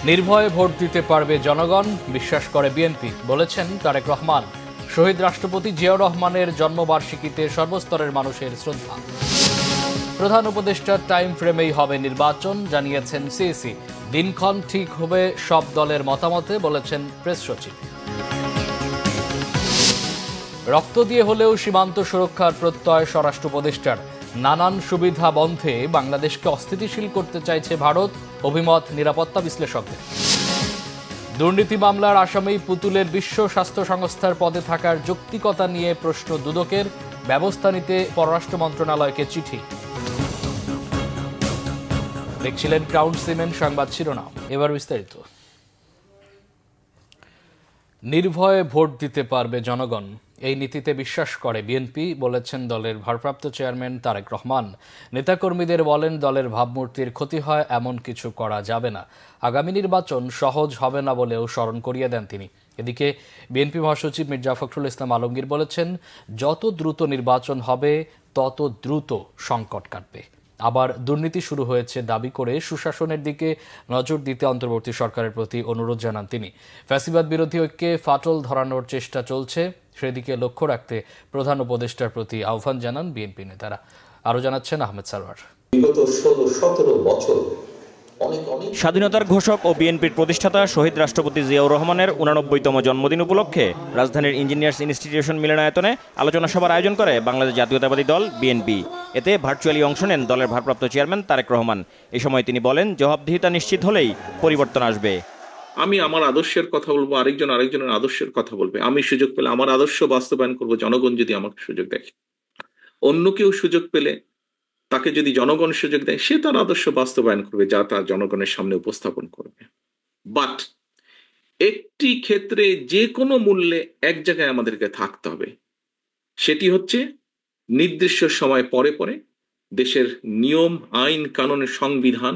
নির্ভয়ে ভোট দিতে পারবে জনগণ, বিশ্বাস করে বিএনপি, বলেছেন তারেক রহমান। শহীদ রাষ্ট্রপতি জিয়াউর রহমানের জন্মবার্ষিকীতে সর্বস্তরের মানুষের শ্রদ্ধা। প্রধান উপদেষ্টার টাইম ফ্রেমেই হবে নির্বাচন, জানিয়েছেন সিইসি। দিনক্ষণ ঠিক হবে সব দলের মতামতে, বলেছেন প্রেস সচিব। রক্ত দিয়ে হলেও সীমান্ত সুরক্ষার প্রত্যয় স্বরাষ্ট্র উপদেষ্টার। নানান সুবিধা বন্ধে বাংলাদেশকে অস্থিতিশীল করতে চাইছে ভারত, অভিমত নিরাপত্তা বিশ্লেষকদের। দুর্নীতি মামলার আসামি পুতুলের বিশ্ব স্বাস্থ্য সংস্থার পদে থাকার যৌক্তিকতা নিয়ে প্রশ্ন দুদকের, ব্যবস্থা নিতে পররাষ্ট্র মন্ত্রণালয়কে চিঠি। দেখছিলেন ক্রাউন সিমেন্ট সংবাদ শিরোনাম, এবার বিস্তারিত। নির্ভয়ে ভোট দিতে পারবে জনগণ, এই নীতিতে বিশ্বাস করে বিএনপি, বলেছেন দলের ভারপ্রাপ্ত চেয়ারম্যান তারেক রহমান। নেতাকর্মীদের বলেন, দলের ভাবমূর্তির ক্ষতি হয় এমন কিছু করা যাবে না। আগামী নির্বাচন সহজ হবে না বলেও স্মরণ করিয়ে দেন তিনি। এদিকে বিএনপি মহাসচিব মির্জা ফখরুল ইসলাম আলমগীর বলেছেন, যত দ্রুত নির্বাচন হবে তত দ্রুত সংকট কাটবে। আবার দুর্নীতি শুরু হয়েছে দাবি করে সুশাসনের দিকে নজর দিতে অন্তর্বর্তী সরকারের প্রতি অনুরোধ জানান তিনি। ফ্যাসিবাদ বিরোধী ঐক্যে ফাটল ধরানোর চেষ্টা চলছে, সেদিকে লক্ষ্য রাখতে প্রধান উপদেষ্টার প্রতি আহ্বান জানান বিএনপি নেতারা। আরও জানাচ্ছেন আহমেদ সারওয়ার। বিগত 16-17 বছর স্বাধীনতার ঘোষক ও বিএনপির প্রতিষ্ঠাতা শহীদ রাষ্ট্রপতি জিয়াউর রহমানের 89তম জন্মদিন উপলক্ষে রাজধানীর ইঞ্জিনিয়ার্স ইনস্টিটিউশন মিলনায়তনে আলোচনা সভার আয়োজন করে বাংলাদেশ জাতীয়তাবাদী দল বিএনপি। এতে ভার্চুয়ালি অংশ নেন দলের ভারপ্রাপ্ত চেয়ারম্যান তারেক রহমান। এ সময় তিনি বলেন, জবাবদিহিতা নিশ্চিত হলেই পরিবর্তন আসবে। আমি আমার আদর্শের কথা বলবো, আরেকজনের আদর্শের কথা বলবে। আমি সুযোগ পেলে আমার আদর্শ বাস্তবায়ন করব, জনগণ যদি আমাকে সুযোগ দেয়। অন্য কেউ সুযোগ পেলে তাকে যদি জনগণ সুযোগ দেয়, সে তার আদর্শ বাস্তবায়ন করবে, যা তার জনগণের সামনে উপস্থাপন করবে। বাট একটি ক্ষেত্রে যে কোনো মূল্যে এক জায়গায় আমাদেরকে থাকতে হবে, সেটি হচ্ছে নির্দিষ্ট সময় পরে পরে দেশের নিয়ম, আইন, কানুনের, সংবিধান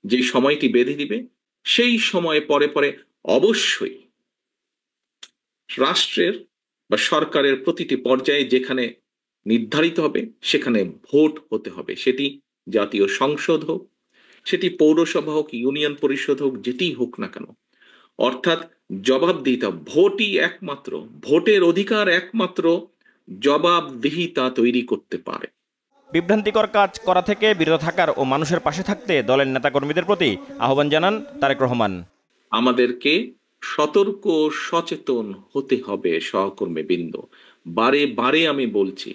যে সময়টি বেঁধে দিবে, সেই সময় পরে পরে অবশ্যই রাষ্ট্রের বা সরকারের প্রতিটি পর্যায়ে যেখানে নির্ধারিত হবে সেখানে ভোট হতে হবে। সেটি জাতীয় সংসদ হোক, সেটি পৌরসভা হোক, ইউনিয়ন পরিষদ হোক, যেটি হোক না কেন। অর্থাৎ জবাবদিহিতা, ভোটই একমাত্র, ভোটের অধিকার একমাত্র জবাবদিহিতা তৈরি করতে পারে। বিভ্রান্তিকর কাজ করা থেকে বিরত থাকার ও মানুষের পাশে থাকতে দলের নেতাকর্মীদের প্রতি আহ্বান জানান তারেক রহমান। আমাদেরকে সতর্ক সচেতন হতে হবে সহকর্মী বৃন্দ। বারে বারে আমি বলছি,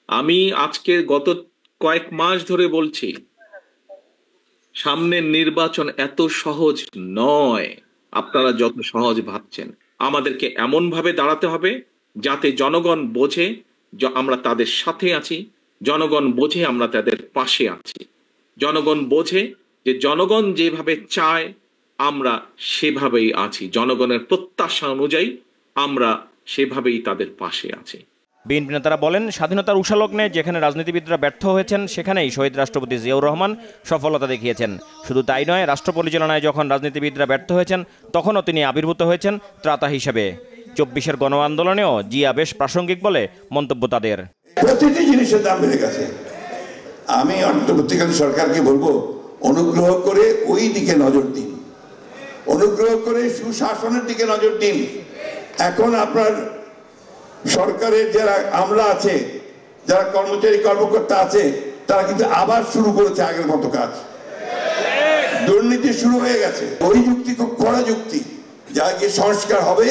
আমি আজকে গত কয়েক মাস ধরে বলছি, সামনের নির্বাচন এত সহজ নয় আপনারা যত সহজ ভাবছেন। আমাদেরকে এমন ভাবে দাঁড়াতে হবে যাতে জনগণ বোঝে যে আমরা তাদের সাথে আছি, জনগণ বোঝে আমরা তাদের পাশে আছি, জনগণ বোঝে যে জনগণ যেভাবে চায় আমরা সেভাবেই আছি, জনগণের প্রত্যাশা অনুযায়ী আমরা সেভাবেই তাদের পাশে আছি। বিএনপি নেতারা বলেন, স্বাধীনতার উষালগ্নে যেখানে রাজনীতিবিদরা ব্যর্থ হয়েছেন, সেখানেই শহীদ রাষ্ট্রপতি জিয়াউর রহমান সফলতা দেখিয়েছেন। শুধু তাই নয়, রাষ্ট্র পরিচালনায় যখন রাজনীতিবিদরা ব্যর্থ হয়েছেন, তখনও তিনি আবির্ভূত হয়েছেন ত্রাতা হিসেবে। 24-এর গণ আন্দোলনেও জিয়া বেশ প্রাসঙ্গিক বলে মন্তব্য তাদের। প্রতিটি জিনিসের দাম বেড়ে গেছে। আমি অন্তর্বর্তীকালীন সরকারকে বলবো, অনুগ্রহ করে ওই দিকে নজর দিন, অনুগ্রহ করে সুশাসনের দিকে নজর দিন। এখন আপনার সরকারের যারা আমলা আছে, যারা কর্মচারী কর্মকর্তা আছে, তারা কিন্তু আবার শুরু করেছে আগের মতো কাজ। দুর্নীতি শুরু হয়ে গেছে। ওই যুক্তি খুব কড়া যুক্তি, যা গিয়ে সংস্কার হবে,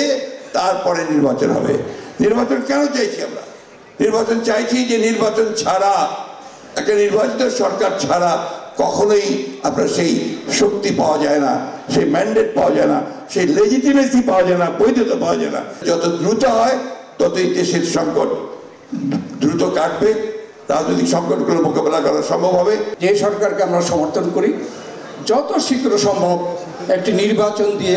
তারপরে নির্বাচন হবে। নির্বাচন কেন চাইছি আমরা? নির্বাচন চাইছি যে নির্বাচন ছাড়া, একটা নির্বাচিত সরকার ছাড়া কখনোই আপনার সেই শক্তি পাওয়া যায় না, সেই ম্যান্ডেট পাওয়া যায় না, সেই লেজিটিমেসি পাওয়া যায় না, বৈধতা পাওয়া যায় না। যত দ্রুত হয় ততই দেশের সংকট দ্রুত কাটবে, রাজনৈতিক সংকটগুলো মোকাবেলা করা সম্ভব হবে। যে সরকারকে আমরা সমর্থন করি, যত শীঘ্র সম্ভব একটি নির্বাচন দিয়ে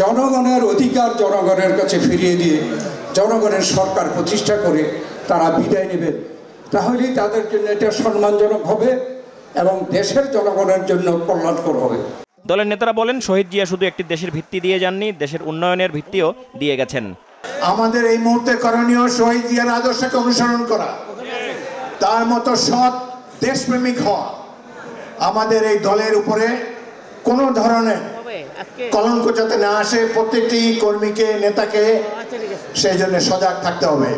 জনগণের অধিকার জনগণের কাছে ফিরিয়ে দিয়ে জনগণের সরকার প্রতিষ্ঠা করে তারা বিদায় নেবেন, তাহলেই তাদের জন্য এটা সম্মানজনক হবে এবং দেশের জনগণের জন্য কল্যাণকর হবে। দলের নেতারা বলেন, শহীদ জিয়া শুধু একটি দেশের ভিত্তি দিয়ে যাননি, দেশের উন্নয়নের ভিত্তিও দিয়ে গেছেন। আমাদের এই মুহূর্তে করণীয় শহীদ জিয়ার আদর্শকে অনুসরণ করা, তার মতো সৎ দেশপ্রেমিক হওয়া। আমাদের এই দলের উপরে কোনো ধরনের কলঙ্ক যাতে না আসে, প্রত্যেকটি কর্মীকে, নেতাকে সেই জন্য সজাগ থাকতে হবে।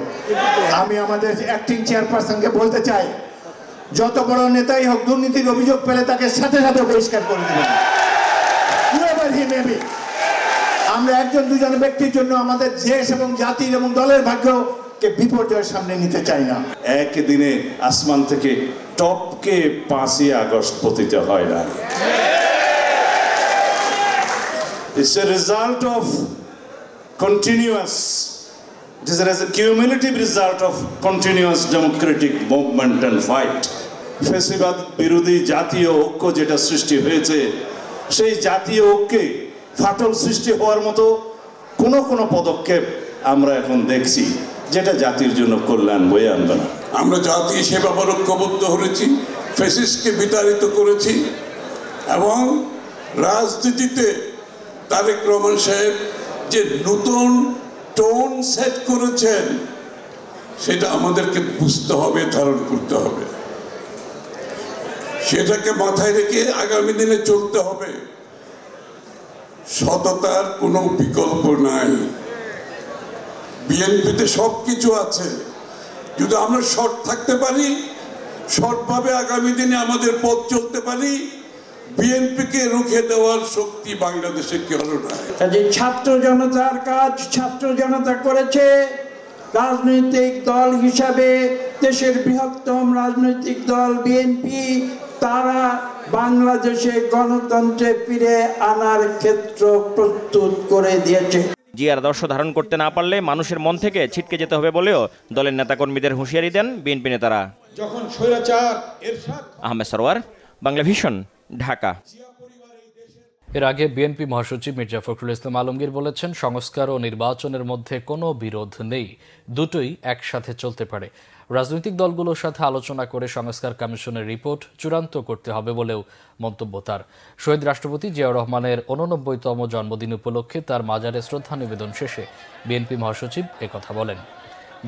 আমি আমাদের অ্যাক্টিং চেয়ারপারসনকে বলতে চাই, যত বড় নেতাই হোক, দুর্নীতির অভিযোগ পেলে তাকে সাথে সাথে বহিষ্কার করে দেবেন। আমরা একজন দুজন ব্যক্তির জন্য আমাদের দেশ এবং জাতির এবং দলের ভাগ্যকে বিপর্যয়ের সামনে নিতে চাই না। একদিনে আসমান থেকে টপকে 5ই আগস্ট পতিত হয় না। It's a result of continuous, it is a cumulative result of continuous democratic movement and fight. ফ্যাসিবাদ বিরোধী জাতীয় ঐক্য যেটা সৃষ্টি হয়েছে, সেই জাতীয় ঐক্যে ফাটল সৃষ্টি হওয়ার মতো কোনো পদক্ষেপ আমরা এখন দেখছি যেটা জাতির জন্য কল্যাণ বয়ে আনবে না। আমরা জাতি সেবা ঐক্যবদ্ধ হয়েছি, ফ্যাসিস্টকে বিতাড়িত করেছি, এবং রাজনীতিতে তারেক রহমান সাহেব যে নতুন টোন সেট করেছেন সেটা আমাদেরকে বুঝতে হবে, ধারণ করতে হবে, সেটাকে মাথায় রেখে আগামী দিনে চলতে হবে। সততার কোনো বিকল্প নাই। বিএনপিতে সবকিছু আছে, যদি আমরা সৎ থাকতে পারি, সৎভাবে আগামী দিনে আমাদের পথ চলতে পারি, বিএনপিকে রুখে দেওয়ার শক্তি বাংলাদেশে কেউ নাই। কাজে ছাত্র জনতার কাজ ছাত্র জনতা করেছে। রাজনৈতিক দল হিসাবে দেশের বৃহত্তম রাজনৈতিক দল বিএনপি, তারা বাংলাদেশে গণতন্ত্রে ফিরে আনার ক্ষেত্র প্রস্তুত করে দিয়েছে। জিয়ার আদর্শ ধারণ করতে না পারলে মানুষের মন থেকে ছিটকে যেতে হবে বলেও দলের নেতাকর্মীদের হুঁশিয়ারি দেন বিএনপি নেতারা। যখন স্বৈরাচার এরশাদ আহমেদ সরওয়ার, বাংলা ভিশন, ঢাকা। এর আগে বিএনপি মহাসচিব মির্জা ফখরুল ইসলাম আলমগীর বলেছেন, সংস্কার ও নির্বাচনের মধ্যে কোনো বিরোধ নেই, দুটোই একসাথে চলতে পারে। রাজনৈতিক দলগুলোর সাথে আলোচনা করে সংস্কার কমিশনের রিপোর্ট চূড়ান্ত করতে হবে বলেও মন্তব্য তার। শহীদ রাষ্ট্রপতি জিয়াউর রহমানের 89তম জন্মদিন উপলক্ষে তার মাজারে শ্রদ্ধা নিবেদন শেষে বিএনপি মহাসচিব একথা বলেন।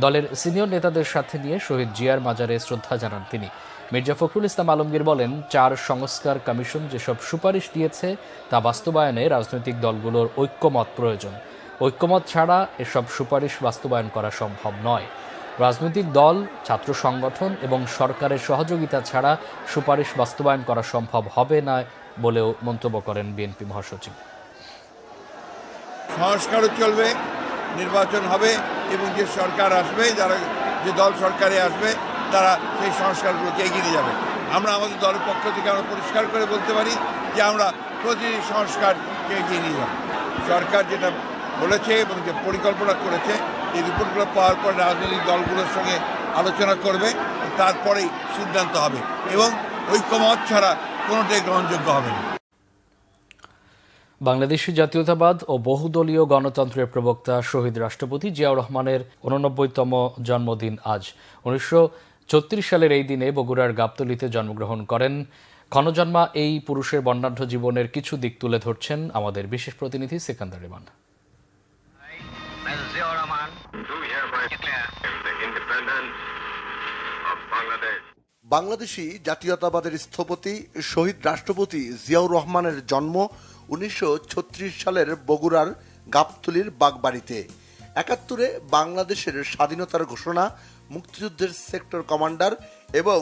দলের সিনিয়র নেতাদের সাথে নিয়ে শহীদ জিয়ার মাজারে শ্রদ্ধা জানান তিনি। মির্জা ফখরুল ইসলাম আলমগীর বলেন, 4 সংস্কার কমিশন যেসব সুপারিশ দিয়েছে তা বাস্তবায়নে রাজনৈতিক দলগুলোর ঐক্যমত প্রয়োজন। ঐক্যমত ছাড়া এসব সুপারিশ বাস্তবায়ন করা সম্ভব নয়। রাজনৈতিক দল, ছাত্র সংগঠন এবং সরকারের সহযোগিতা ছাড়া সুপারিশ বাস্তবায়ন করা সম্ভব হবে না বলেও মন্তব্য করেন বিএনপি মহাসচিব। সংস্কারও চলবে, নির্বাচন হবে, এবং যে সরকার আসবে, যারা যে দল সরকারে আসবে তারা সেই সংস্কারগুলোকে এগিয়ে নিয়ে যাবে। আমরা আমাদের দলের পক্ষ থেকে আমরা পরিষ্কার করে বলতে পারি যে আমরা প্রতিটি সংস্কারকে এগিয়ে নিয়ে যাব। সরকার যেটা বলেছে এবং যে পরিকল্পনা করেছে, এই রিপোর্টগুলো পাওয়ার পর রাজনৈতিক দলগুলোর সঙ্গে আলোচনা করবে, তারপরেই সিদ্ধান্ত হবে, এবং ঐক্যমত ছাড়া কোনোটাই গ্রহণযোগ্য হবে না। বাংলাদেশি জাতীয়তাবাদ ও বহুদলীয় গণতন্ত্রের প্রবক্তা শহীদ রাষ্ট্রপতি জিয়াউর রহমানের 89তম জন্মদিন আজ। 1936 সালের এই দিনে বগুড়ার গাবতলীতে জন্মগ্রহণ করেন। ক্ষণজন্মা এই পুরুষের বর্ণাঢ্য জীবনের কিছু দিক তুলে ধরছেন আমাদের বিশেষ প্রতিনিধি সিকান্দার রিমান। বাংলাদেশি জাতীয়তাবাদের স্থপতি শহীদ রাষ্ট্রপতি জিয়াউর রহমানের জন্ম 1936 সালের বগুড়ার গাবতলীর বাগবাড়িতে। 71-এ বাংলাদেশের স্বাধীনতার ঘোষণা, মুক্তিযুদ্ধের সেক্টর কমান্ডার এবং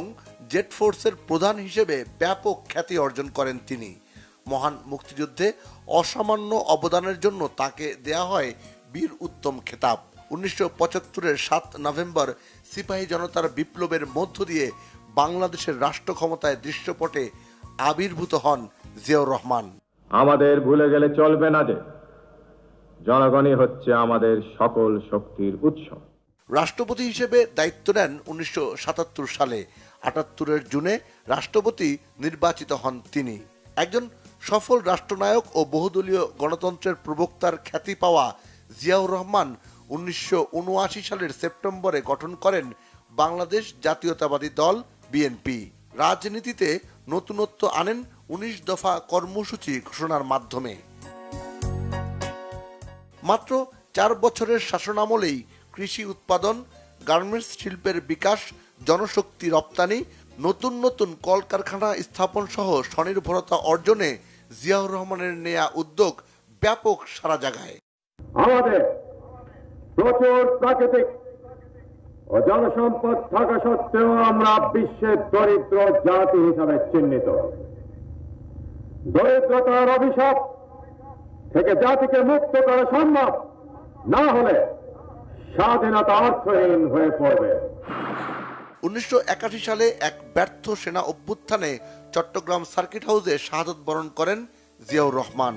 জেট ফোর্সের প্রধান হিসেবে ব্যাপক খ্যাতি অর্জন করেন তিনি। মহান মুক্তিযুদ্ধে অসামান্য অবদানের জন্য তাকে দেয়া হয় বীর উত্তম খেতাব। 1975-এর 7 নভেম্বর সিপাহী জনতার বিপ্লবের মধ্য দিয়ে বাংলাদেশের রাষ্ট্র ক্ষমতায় দৃশ্যপটে আবির্ভূত হন জিয়াউর রহমান। আমাদের ভুলে গেলে চলবে না যে জনগণই হচ্ছে আমাদের সকল শক্তির উৎস। রাষ্ট্রপতি হিসেবে দায়িত্ব নেন 1977 সালে। 78-এর জুনে রাষ্ট্রপতি নির্বাচিত হন তিনি। একজন সফল রাষ্ট্রনায়ক ও বহুদলীয় গণতন্ত্রের প্রবক্তার খ্যাতি পাওয়া জিয়াউর রহমান 1979 সালের সেপ্টেম্বরে গঠন করেন বাংলাদেশ জাতীয়তাবাদী দল বিএনপি। রাজনীতিতে নতুনত্ব আনেন 19 দফা কর্মসূচি ঘোষণার মাধ্যমে। মাত্র 4 বছরের শাসনামলেই কৃষি উৎপাদন, গার্মেন্টস শিল্পের বিকাশ, জনশক্তি রপ্তানি, নতুন নতুন কলকারখানা স্থাপন সহ স্বনির্ভরতা অর্জনে জিয়াউর রহমানের নেয়া উদ্যোগ ব্যাপক সাড়া জাগায়। আমাদের প্রচুর প্রাকৃতিক ও জনসম্পদ থাকা সত্ত্বেও আমরা বিশ্বের দরিদ্র জাতি হিসাবে চিহ্নিত। দরিদ্রতার অভিশাপ থেকে জাতিকে মুক্ত করা সম্ভব না হলে স্বাধীনতা অর্থহীন হয়ে পড়বে। 1981 সালে এক ব্যর্থ সেনা অভ্যুত্থানে চট্টগ্রাম সার্কিট হাউসে শাহাদত বরণ করেন জিয়াউর রহমান।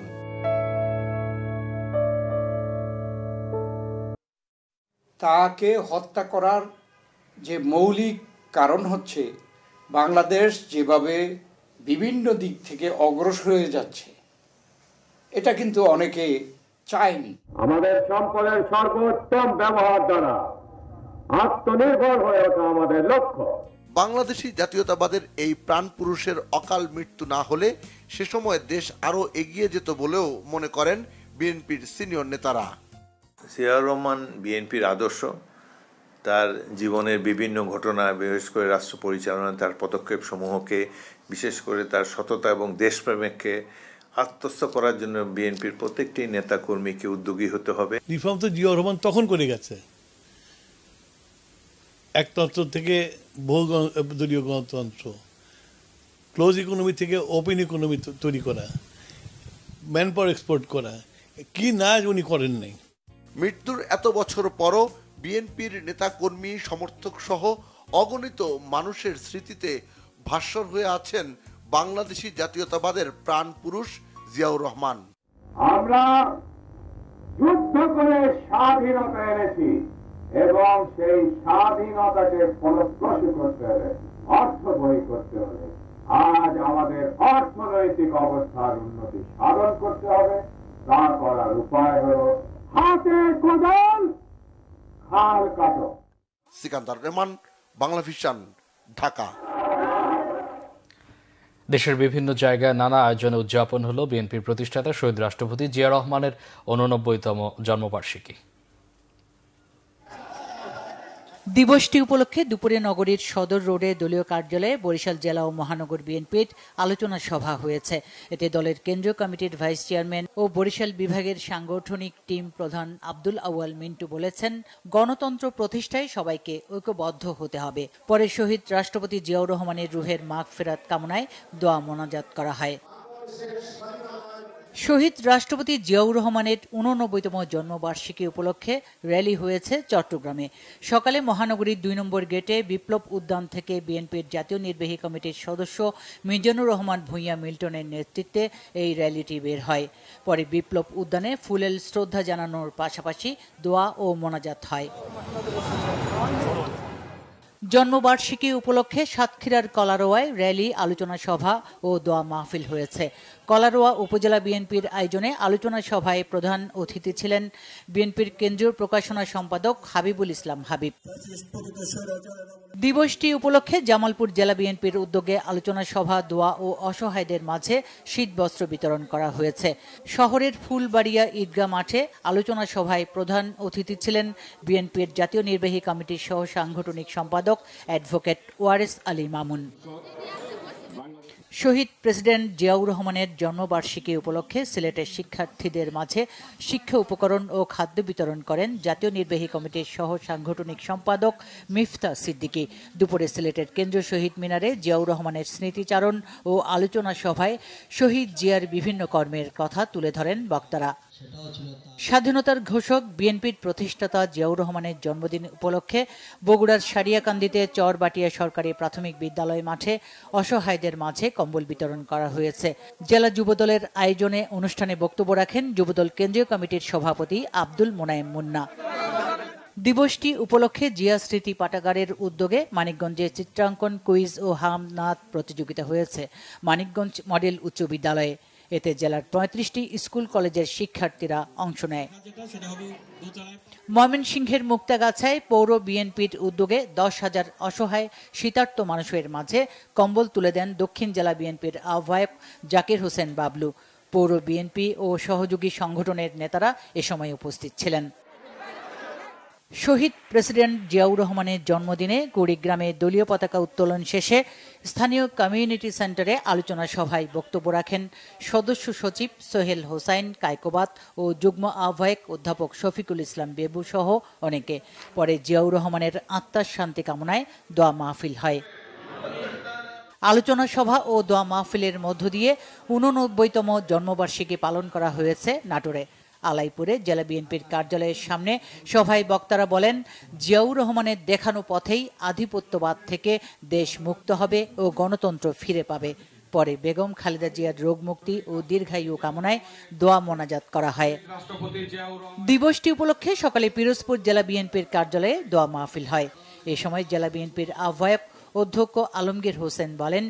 তাকে হত্যা করার যে মৌলিক কারণ হচ্ছে বাংলাদেশ যেভাবে বিভিন্ন দিক থেকে অগ্রসর হয়ে যাচ্ছে, এটা কিন্তু অনেকে চায়নি। আমাদের সম্পদের সর্বোত্তম ব্যবহার দ্বারা আত্মনির্ভর হয়ে ওঠা আমাদের লক্ষ্য। বাংলাদেশি জাতীয়তাবাদের এই প্রাণ পুরুষের অকাল মৃত্যু না হলে সে সময় দেশ আরো এগিয়ে যেত বলেও মনে করেন বিএনপির সিনিয়র নেতারা। জিয়াউর রহমান বিএনপির আদর্শ, তার জীবনের বিভিন্ন ঘটনা, বিশেষ করে রাষ্ট্র পরিচালনা, তার পদক্ষেপ সমূহকে, বিশেষ করে তার সততা এবং দেশপ্রেমকে আত্মস্থ করার জন্য বিএনপির প্রত্যেকটি নেতা কর্মীকে উদ্যোগী হতে হবে। রিফর্ম তো জিয়াউর রহমান তখন করে গেছে, একতন্ত্র থেকে বহু দলীয় গণতন্ত্র, ক্লোজ ইকোনমি থেকে ওপেন ইকোনমি তৈরি করা, ম্যান পাওয়ার এক্সপোর্ট করা, কি না উনি করেন নাই। মৃত্যুর এত বছর পরও বিএনপির নেতা কর্মী সমর্থক সহ অগণিত মানুষের স্মৃতিতে ভাস্বর হয়ে আছেন বাংলাদেশি জাতীয়তাবাদের প্রাণ পুরুষ জিয়াউর রহমান। আমরা যুদ্ধ করে স্বাধীনতা এনেছি এবং সেই স্বাধীনতাকে ফলপ্রসূ করতে হবে, অর্থবহী করতে হবে। আজ আমাদের অর্থনৈতিক অবস্থার উন্নতি সাধন করতে হবে। তা করার উপায় হল হাতে কোদাল, খাল কাটো। সিকান্দার রহমান, বাংলা ভিশন, ঢাকা। দেশের বিভিন্ন জায়গায় নানা আয়োজনে উদযাপন হলো বিএনপির প্রতিষ্ঠাতা শহীদ রাষ্ট্রপতি জিয়া রহমানের 89তম জন্মবার্ষিকী। দিবসটি উপলক্ষে দুপুরে নগরীর সদর রোডে দলীয় কার্যালয়ে বরিশাল জেলা ও মহানগর বিএনপির আলোচনা সভা হয়েছে। এতে দলের কেন্দ্রীয় কমিটির ভাইস চেয়ারম্যান ও বরিশাল বিভাগের সাংগঠনিক টিম প্রধান আব্দুল আউয়াল মিন্টু বলেছেন, গণতন্ত্র প্রতিষ্ঠায় সবাইকে ঐক্যবদ্ধ হতে হবে। পরে শহীদ রাষ্ট্রপতি জিয়াউর রহমানের রুহের মাগফিরাত কামনায় দোয়া মোনাজাত করা হয়। শহীদ রাষ্ট্রপতি জিয়াউর রহমানের 89তম জন্মবার্ষিকী উপলক্ষে র্যালি হয়েছে চট্টগ্রামে। সকালে মহানগরীর 2 নম্বর গেটে বিপ্লব উদ্যান থেকে বিএনপির জাতীয় নির্বাহী কমিটির সদস্য মিজানুর রহমান ভূঁইয়া মিল্টনের নেতৃত্বে এই র্যালিটি বের হয়। পরে বিপ্লব উদ্যানে ফুলেল শ্রদ্ধা জানানোর পাশাপাশি দোয়া ও মোনাজাত হয়। জন্মবার্ষিকী উপলক্ষে সাতক্ষীরার কলারোয়ায় র্যালি, আলোচনা সভা ও দোয়া মাহফিল হয়েছে। কলারোয়া উপজেলা বিএনপির আয়োজনে আলোচনা সভায় প্রধান অতিথি ছিলেন বিএনপির কেন্দ্রীয় প্রকাশনা সম্পাদক হাবিবুল ইসলাম হাবিব। দিবসটি উপলক্ষে জামালপুর জেলা বিএনপির উদ্যোগে আলোচনা সভা, দোয়া ও অসহায়দের মাঝে শীতবস্ত্র বিতরণ করা হয়েছে। শহরের ফুলবাড়িয়া ঈদগাহ মাঠে আলোচনা সভায় প্রধান অতিথি ছিলেন বিএনপির জাতীয় নির্বাহী কমিটির সহ সাংগঠনিক সম্পাদক অ্যাডভোকেট ওয়ারেস আলী মামুন। শহীদ প্রেসিডেন্ট জিয়াউর রহমানের জন্মবার্ষিকী উপলক্ষে সিলেটের শিক্ষার্থীদের মাঝে শিক্ষা উপকরণ ও খাদ্য বিতরণ করেন জাতীয় নির্বাহী কমিটির সহ সাংগঠনিক সম্পাদক মিফতা সিদ্দিকী। দুপুরে সিলেটের কেন্দ্রীয় শহীদ মিনারে জিয়াউর রহমানের স্মৃতিচারণ ও আলোচনা সভায় শহীদ জিয়ার বিভিন্ন কর্মের কথা তুলে ধরেন বক্তারা। স্বাধীনতার ঘোষক বিএনপির প্রতিষ্ঠাতা জিয়াউর রহমানের জন্মদিন উপলক্ষে বগুড়ার সারিয়াকান্দিতে চরবাটিয়া সরকারি প্রাথমিক বিদ্যালয় মাঠে অসহায়দের মাঝে কম্বল বিতরণ করা হয়েছে। জেলা যুবদলের আয়োজনে অনুষ্ঠানে বক্তব্য রাখেন যুবদল কেন্দ্রীয় কমিটির সভাপতি আব্দুল মোনায়েম মুন্না। দিবসটি উপলক্ষে জিয়া স্মৃতি পাঠাগারের উদ্যোগে মানিকগঞ্জে চিত্রাঙ্কন, কুইজ ও হামনাদ প্রতিযোগিতা হয়েছে মানিকগঞ্জ মডেল উচ্চ বিদ্যালয়ে। এতে জেলার 35টি স্কুল কলেজের শিক্ষার্থীরা অংশ নেয়। ময়মনসিংহের মুক্তাগাছায় পৌর বিএনপির উদ্যোগে 10,000 অসহায় শীতার্ত মানুষের মাঝে কম্বল তুলে দেন দক্ষিণ জেলা বিএনপির আহ্বায়ক জাকির হোসেন বাবলু। পৌর বিএনপি ও সহযোগী সংগঠনের নেতারা এ সময় উপস্থিত ছিলেন। শহীদ প্রেসিডেন্ট জিয়াউর রহমানের জন্মদিনে কুড়িগ্রামে দলীয় পতাকা উত্তোলন শেষে স্থানীয় কমিউনিটি সেন্টারে আলোচনা সভায় বক্তব্য রাখেন সদস্য সচিব সোহেল হোসাইন কায়কোবাদ ও যুগ্ম আহ্বায়ক অধ্যাপক শফিকুল ইসলাম বেবু সহ অনেকে। পরে জিয়াউর রহমানের আত্মার শান্তি কামনায় দোয়া মাহফিল হয়। আলোচনা সভা ও দোয়া মাহফিলের মধ্য দিয়ে 89তম জন্মবার্ষিকী পালন করা হয়েছে নাটোরে। আলাইপুরে জেলা বিএনপির কার্যালয়ের সামনে সভায় বক্তারা বলেন, জিয়াউর রহমানের দেখানো পথেই আধিপত্যবাদ থেকে দেশ মুক্ত হবে ও গণতন্ত্র ফিরে পাবে। পরে বেগম খালেদা জিয়ার রোগ মুক্তি ও দীর্ঘায়ু কামনায় দোয়া মোনাজাত করা হয়। দিবসটি উপলক্ষে সকালে পিরোজপুর জেলা বিএনপির কার্যালয়ে দোয়া মাহফিল হয়। এ সময় জেলা বিএনপির আহ্বায়ক অধ্যক্ষ আলমগীর হোসেন বলেন,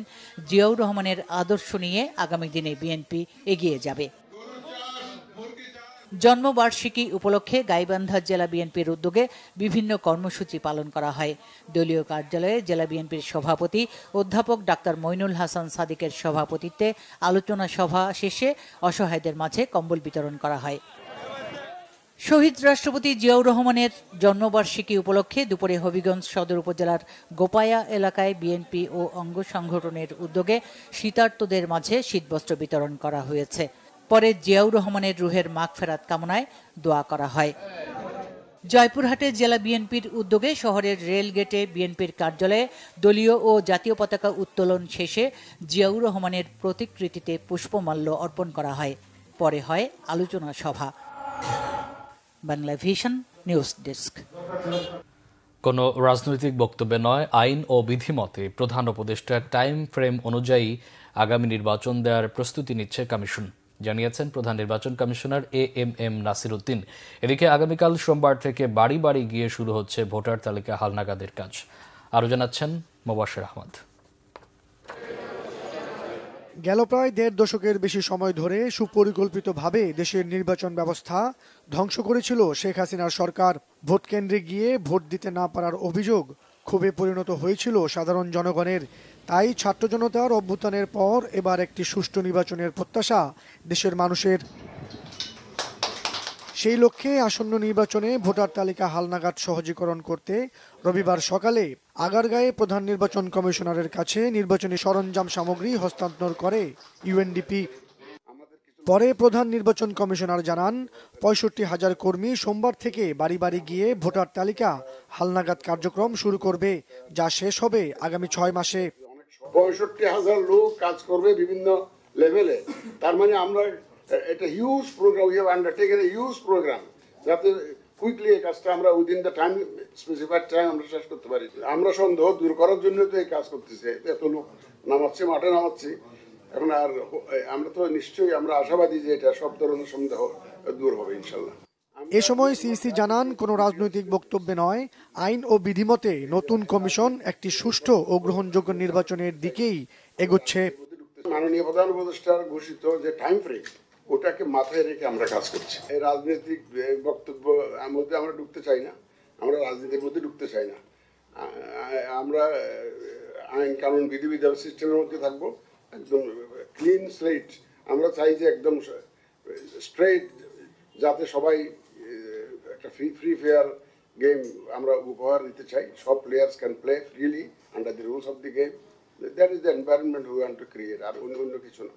জিয়াউর রহমানের আদর্শ নিয়ে আগামী দিনে বিএনপি এগিয়ে যাবে। জন্মবার্ষিকী উপলক্ষে গাইবান্ধা জেলা বিএনপির উদ্যোগে বিভিন্ন কর্মসূচি পালন করা হয়। দলীয় কার্যালয়ে জেলা বিএনপির সভাপতি অধ্যাপক ডাক্তার মইনুল হাসান সাদিকের সভাপতিত্বে আলোচনা সভা শেষে অসহায়দের মাঝে কম্বল বিতরণ করা হয়। শহীদ রাষ্ট্রপতি জিয়াউর রহমানের জন্মবার্ষিকী উপলক্ষে দুপুরে হবিগঞ্জ সদর উপজেলার গোপায়া এলাকায় বিএনপি ও অঙ্গ সংগঠনের উদ্যোগে শীতার্তদের মাঝে শীতবস্ত্র বিতরণ করা হয়েছে। পরে জিয়াউর রহমানের রুহের মাগফেরাত কামনায় দোয়া করা হয়। জয়পুরহাটে জেলা বিএনপির উদ্যোগে শহরের রেল গেটে বিএনপির কার্যালয়ে দলীয় ও জাতীয় পতাকা উত্তোলন শেষে জিয়াউর রহমানের প্রতিকৃতিতে পুষ্পমাল্য অর্পণ করা হয়। পরে হয় আলোচনা সভা। Bangla vision news desk. কোনো রাজনৈতিক বক্তব্যে নয়, আইন ও বিধিমতে প্রধান উপদেষ্টার টাইম ফ্রেম অনুযায়ী আগামী নির্বাচন দেওয়ার প্রস্তুতি নিচ্ছে কমিশন, জানিয়েছেন প্রধান নির্বাচন কমিশনার এএমএম নাসির উদ্দিন। এদিকে আগামীকাল সোমবার থেকে বাড়ি বাড়ি গিয়ে শুরু হচ্ছে ভোটার তালিকা হালনাগাদের কাজ। আরও জানাচ্ছেন মোবাশ্বের আহমদ। গেল প্রায় ১.৫ দশকের বেশি সময় ধরে সুপরিকল্পিতভাবে দেশের নির্বাচন ব্যবস্থা ধ্বংস করেছিল শেখ হাসিনার সরকার। ভোট কেন্দ্রে গিয়ে ভোট দিতে না পারার অভিযোগ ক্ষোভে পরিণত হয়েছিল সাধারণ জনগণের। তাই ছাত্র জনতার অভ্যুত্থানের পর এবার একটি সুষ্ঠু নির্বাচনের প্রত্যাশা দেশের মানুষের। সেই লক্ষ্যে আসন্ন নির্বাচনে ভোটার তালিকা হালনাগাদ সহজীকরণ করতে রবিবার সকালে আগারগাঁয়ে প্রধান নির্বাচন কমিশনারের কাছে নির্বাচনী সরঞ্জাম সামগ্রী হস্তান্তর করে ইউএনডিপি। পরে প্রধান নির্বাচন কমিশনার জানান, ৬৫,০০০ কর্মী সোমবার থেকে বাড়ি বাড়ি গিয়ে ভোটার তালিকা হালনাগাদ কার্যক্রম শুরু করবে, যা শেষ হবে আগামী ৬ মাসে। ৬৫,০০০ লোক কাজ করবে বিভিন্ন লেভেলে। তার মানে আমরা এটা huge programme, we have undertaken a huge programme, যাতে কুইকলি এই কাজটা আমরা within the time, specified time আমরা শেষ করতে পারি। আমরা সন্দেহ দূর করার জন্য তো এই কাজ করতেছে, এত লোক নামাচ্ছে, মাঠে নামাচ্ছি। এখন আর আমরা তো নিশ্চয়ই আমরা আশাবাদী যে এটা সব ধরনের সন্দেহ দূর হবে ইনশাল্লাহ। এ সময় সিইসি জানান, কোনো রাজনৈতিক বক্তব্যে নয়, আইন ও বিধিমতে নতুন কমিশন একটি সুষ্ঠু ও গ্রহণযোগ্য নির্বাচনের দিকেই এগোচ্ছে। মাননীয় প্রধান উপদেষ্টার ঘোষিত যে টাইম ফ্রেম, ওটাকে মাথায় রেখে আমরা কাজ করছি। এই রাজনৈতিক বক্তব্য মধ্যে আমরা ঢুকতে চাই না, আমরা রাজনীতির মধ্যে ঢুকতে চাই না। আমরা আইন কানুন বিধিবিধান সিস্টেমের মধ্যে থাকবো, একদম ক্লিন স্লেট। আমরা চাই যে একদম স্ট্রেট, যাতে সবাই একটা ফ্রি ফেয়ার গেম আমরা উপহার দিতে চাই। সব players can play freely under the rules of the game. That is the environment we want to create, আর অন্য কিছু না।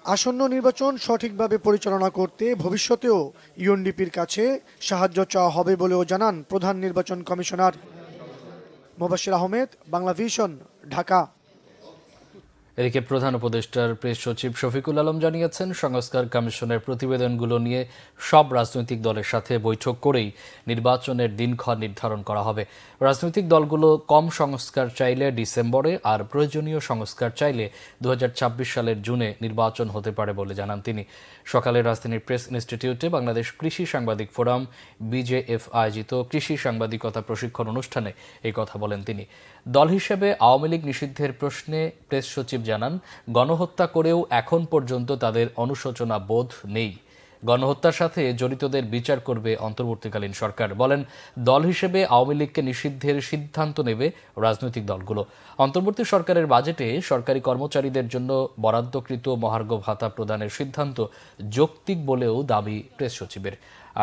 আসন্ন নির্বাচন সঠিকভাবে পরিচালনা করতে ভবিষ্যতেও ইউএনডিপির কাছে সাহায্য চাওয়া হবে বলেও জানান প্রধান নির্বাচন কমিশনার। মোবাশ্বের আহমেদ, বাংলা ভিশন, ঢাকা। এদিকে প্রধান উপদেষ্টার প্রেস সচিব শফিকুল আলম জানিয়েছেন, সংস্কার কমিশনের প্রতিবেদনগুলো নিয়ে সব রাজনৈতিক দলের সাথে বৈঠক করেই নির্বাচনের দিনক্ষণ নির্ধারণ করা হবে। রাজনৈতিক দলগুলো কম সংস্কার চাইলে ডিসেম্বরে, আর প্রয়োজনীয় সংস্কার চাইলে ২০২৬ সালের জুনে নির্বাচন হতে পারে বলে জানান তিনি। সকালে রাজধানীর প্রেস ইনস্টিটিউটে বাংলাদেশ কৃষি সাংবাদিক ফোরাম বিজেএফ আয়োজিত কৃষি সাংবাদিকতা প্রশিক্ষণ অনুষ্ঠানে এই কথা বলেন তিনি। দল হিসেবে আওয়ামী লীগ নিষিদ্ধের প্রশ্নে প্রেস সচিব জানান, গণহত্যা করেও এখন পর্যন্ত তাদের অনুশোচনা বোধ নেই। গণহত্যার সাথে জড়িতদের বিচার করবে অন্তর্বর্তীকালীন সরকার। বলেন, দল হিসেবে আওয়ামী লীগকে নিষিদ্ধের সিদ্ধান্ত নেবে রাজনৈতিক দলগুলো। অন্তর্বর্তী সরকারের বাজেটে সরকারি কর্মচারীদের জন্য বরাদ্দকৃত মহার্ঘ ভাতা প্রদানের সিদ্ধান্ত যৌক্তিক বলেও দাবি প্রেস সচিবের।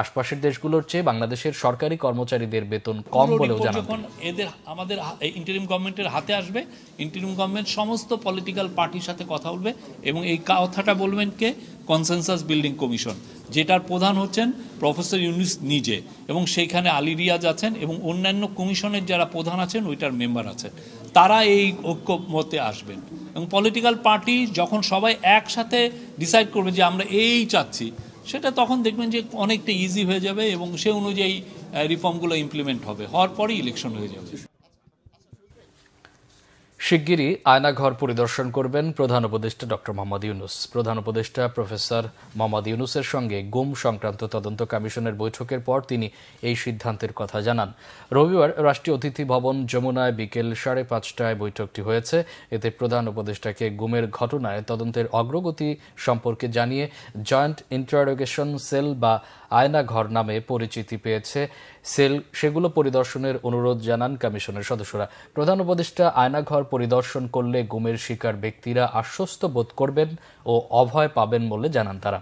আশপাশের দেশগুলোর চেয়ে বাংলাদেশের সরকারি কর্মচারীদের বেতন কম বলেও জানান। যখন আমাদের ইন্টারিম গভর্নমেন্টের হাতে আসবে, ইন্টারিম গভর্নমেন্ট সমস্ত পলিটিক্যাল পার্টির সাথে কথা বলবে এবং এই কথাটা বলবেন কে? কনসেনসাস বিল্ডিং কমিশন, যেটার প্রধান হচ্ছেন প্রফেসর ইউনুস নিজে, এবং সেইখানে আলী রিয়াজ আছেন এবং অন্যান্য কমিশনের যারা প্রধান আছেন ওইটার মেম্বার আছেন, তারা এই ঐক্যমতে আসবেন। এবং পলিটিক্যাল পার্টি যখন সবাই একসাথে ডিসাইড করবে যে আমরা এই চাচ্ছি, সেটা তখন দেখবেন যে অনেকটা ইজি হয়ে যাবে এবং সে অনুযায়ী রিফর্মগুলো ইমপ্লিমেন্ট হবে, হওয়ার পরই ইলেকশন হয়ে যাবে। শিগগিরই আয়নাঘর পরিদর্শন করবেন প্রধান উপদেষ্টা ডক্টর মোহাম্মদ ইউনুস। প্রধান উপদেষ্টা প্রফেসর মোহাম্মদ ইউনুসের সঙ্গে গুম সংক্রান্ত তদন্ত কমিশনের বৈঠকের পর তিনি এই সিদ্ধান্তের কথা জানান। রবিবার রাষ্ট্রীয় অতিথি ভবন যমুনায় বিকেল 5:30টায় বৈঠকটি হয়েছে। এতে প্রধান উপদেষ্টাকে গুমের ঘটনায় তদন্তের অগ্রগতি সম্পর্কে জানিয়ে জয়েন্ট ইন্টারোগেশন সেল বা আয়নাঘর নামে পরিচিতি পেয়েছে সেল, সেগুলো পরিদর্শনের অনুরোধ জানান কমিশনের সদস্যরা। প্রধান উপদেষ্টা আয়নাঘর পরিদর্শন করলে গুমের শিকার ব্যক্তিরা আশ্বস্ত বোধ করবেন ও অভয় পাবেন বলে জানান তারা।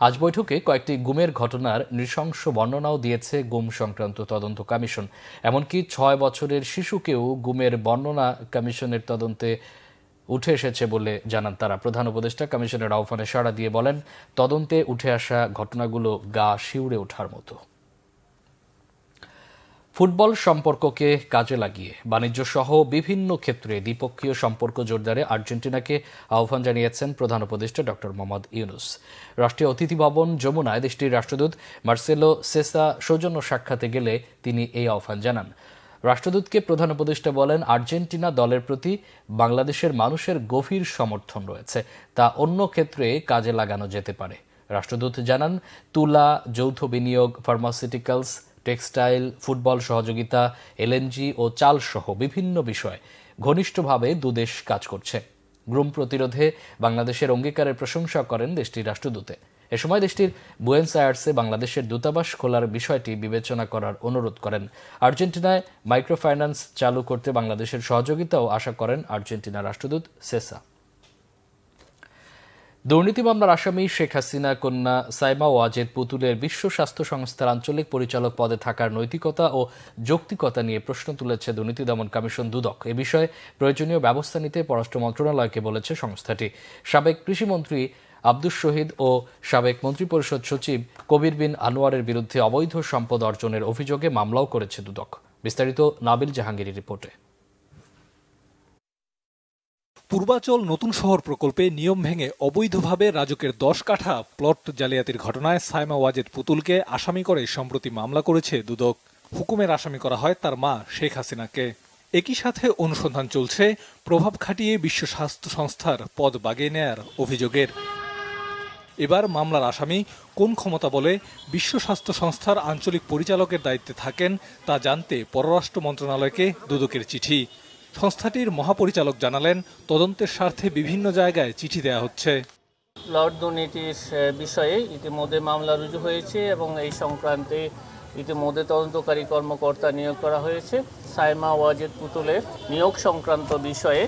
আজ বৈঠকে কয়েকটি গুমের ঘটনার নৃশংস বর্ণনাও দিয়েছে গুম সংক্রান্ত তদন্ত কমিশন। এমনকি 6 বছরের শিশুকেও গুমের বর্ণনা কমিশনের তদন্তে উঠে এসেছে বলে জানান তারা। প্রধান উপদেষ্টা কমিশনের আহ্বানে সাড়া দিয়ে বলেন, তদন্তে উঠে আসা ঘটনাগুলো গা শিউরে ওঠার মতো। ফুটবল সম্পর্ককে কাজে লাগিয়ে বাণিজ্য সহ বিভিন্ন ক্ষেত্রে দ্বিপক্ষীয় সম্পর্ক জোরদারে আর্জেন্টিনাকে আহ্বান জানিয়েছেন প্রধান উপদেষ্টা ডক্টর মোহাম্মদ ইউনুস। রাষ্ট্রীয় অতিথি ভবন যমুনায় দেশটির রাষ্ট্রদূত মার্সেলো সেসা সৌজন্য সাক্ষাতে গেলে তিনি এই আহ্বান জানান। রাষ্ট্রদূতকে প্রধান উপদেষ্টা বলেন, আর্জেন্টিনা দলের প্রতি বাংলাদেশের মানুষের গভীর সমর্থন রয়েছে, তা অন্য ক্ষেত্রে কাজে লাগানো যেতে পারে। রাষ্ট্রদূত জানান, তুলা, যৌথ বিনিয়োগ, ফার্মাসিউটিক্যালস, টেক্সটাইল, ফুটবল সহযোগিতা, এলএনজি ও চাল সহ বিভিন্ন বিষয়ে ঘনিষ্ঠভাবে দুদেশ কাজ করছে। গুম প্রতিরোধে বাংলাদেশের অঙ্গীকারের প্রশংসা করেন দেশটির রাষ্ট্রদূতে। এ সময় দেশটির বুয়েন্স আয়ার্সে বাংলাদেশের দূতাবাস খোলার বিষয়টি বিবেচনা করার অনুরোধ করেন। আর্জেন্টিনায় মাইক্রোফাইন্যান্স চালু করতে বাংলাদেশের সহযোগিতাও আশা করেন আর্জেন্টিনা রাষ্ট্রদূত সেসা। দুর্নীতি মামলার আসামি শেখ হাসিনা কন্যা সাইমা ওয়াজেদ পুতুলের বিশ্ব স্বাস্থ্য সংস্থার আঞ্চলিক পরিচালক পদে থাকার নৈতিকতা ও যৌক্তিকতা নিয়ে প্রশ্ন তুলেছে দুর্নীতি দমন কমিশন দুদক। এ বিষয়ে প্রয়োজনীয় ব্যবস্থা নিতে পররাষ্ট্র মন্ত্রণালয়কে বলেছে সংস্থাটি। সাবেক কৃষিমন্ত্রী আব্দুস শহীদ ও সাবেক মন্ত্রিপরিষদ সচিব কবির বিন আনোয়ারের বিরুদ্ধে অবৈধ সম্পদ অর্জনের অভিযোগে মামলাও করেছে দুদক। বিস্তারিত নাবিল জাহাঙ্গীরের রিপোর্টে। পূর্বাচল নতুন শহর প্রকল্পে নিয়ম ভেঙে অবৈধভাবে রাজুকের 10 কাঠা প্লট জালিয়াতির ঘটনায় সাইমা ওয়াজেদ পুতুলকে আসামি করে সম্প্রতি মামলা করেছে দুদক। হুকুমের আসামি করা হয় তার মা শেখ হাসিনাকে। একই সাথে অনুসন্ধান চলছে প্রভাব খাটিয়ে বিশ্ব স্বাস্থ্য সংস্থার পদ বাগিয়ে নেয়ার অভিযোগের। এবার মামলার আসামি কোন ক্ষমতা বলে বিশ্ব স্বাস্থ্য সংস্থার আঞ্চলিক পরিচালকের দায়িত্বে থাকেন তা জানতে পররাষ্ট্র মন্ত্রণালয়কে দুদকের চিঠি। সংস্থাটির মহাপরিচালক জানালেন, তদন্তের স্বার্থে বিভিন্ন জায়গায় চিঠি দেয়া হচ্ছে। প্লট দুর্নীতির বিষয়ে ইতিমধ্যে মামলা রুজু হয়েছে এবং এই সংক্রান্তে ইতিমধ্যে তদন্তকারী কর্মকর্তা নিয়োগ করা হয়েছে। সাইমা ওয়াজেদ পুতুলের নিয়োগ সংক্রান্ত বিষয়ে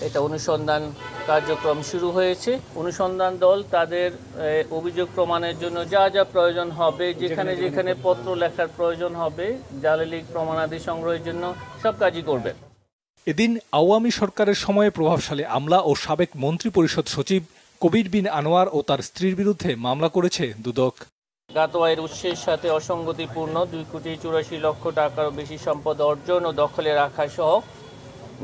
এটা অনুসন্ধান কার্যক্রম শুরু হয়েছে। অনুসন্ধান দল তাদের অভিযোগ প্রমাণের জন্য যা যা প্রয়োজন হবে, যেখানে যেখানে পত্র লেখার প্রয়োজন হবে, জালিয়াতি প্রমাণাদি সংগ্রহের জন্য সব কাজই করবে। এদিন আওয়ামী সরকারের সময়ে প্রভাবশালী আমলা ও সাবেক মন্ত্রিপরিষদ সচিব কবির বিন আনোয়ার ও তার স্ত্রীর বিরুদ্ধে মামলা করেছে দুদক। জ্ঞাত আয়ের উৎসের সাথে অসঙ্গতিপূর্ণ 2,84,00,000 টাকারও বেশি সম্পদ অর্জন ও দখলে রাখা সহ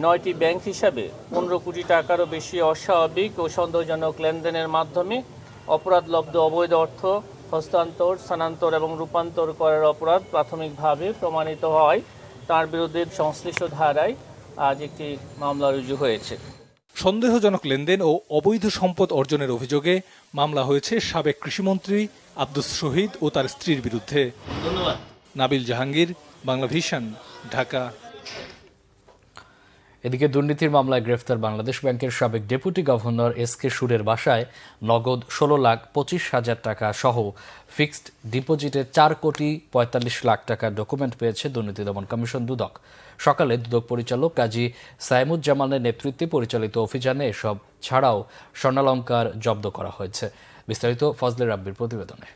9টি ব্যাংক হিসাবে 15 কোটি টাকারও বেশি অস্বাভাবিক ও সন্দেহজনক লেনদেনের মাধ্যমে অপরাধলব্ধ অবৈধ অর্থ হস্তান্তর, স্থানান্তর এবং রূপান্তর করার অপরাধ প্রাথমিকভাবে প্রমাণিত হয় তার বিরুদ্ধে সংশ্লিষ্ট ধারায় আজ একটি মামলা রুজু হয়েছে। সন্দেহজনক লেনদেন ও অবৈধ সম্পদ অর্জনের অভিযোগে মামলা হয়েছে সাবেক কৃষিমন্ত্রী আব্দুস শহীদ ও তার স্ত্রীর বিরুদ্ধে। ধন্যবাদ। নাবিল জাহাঙ্গীর, বাংলা ভিশন, ঢাকা। এদিকে দুর্নীতির মামলায় গ্রেফতার বাংলাদেশ ব্যাংকের সাবেক ডেপুটি গভর্নর এস.কে সুরের বাসায় নগদ 16,25,000 টাকা সহ ফিক্সড ডিপোজিটে 4,45,00,000 টাকার ডকুমেন্ট পেয়েছে দুর্নীতি দমন কমিশন দুদক। সকালে দুদক পরিচালক কাজী সাইমুজ্জামানের নেতৃত্বে পরিচালিত অভিযানে এসব ছাড়াও স্বর্ণালংকার জব্দ করা হয়েছে। বিস্তারিত ফজলে রাব্বির প্রতিবেদনে।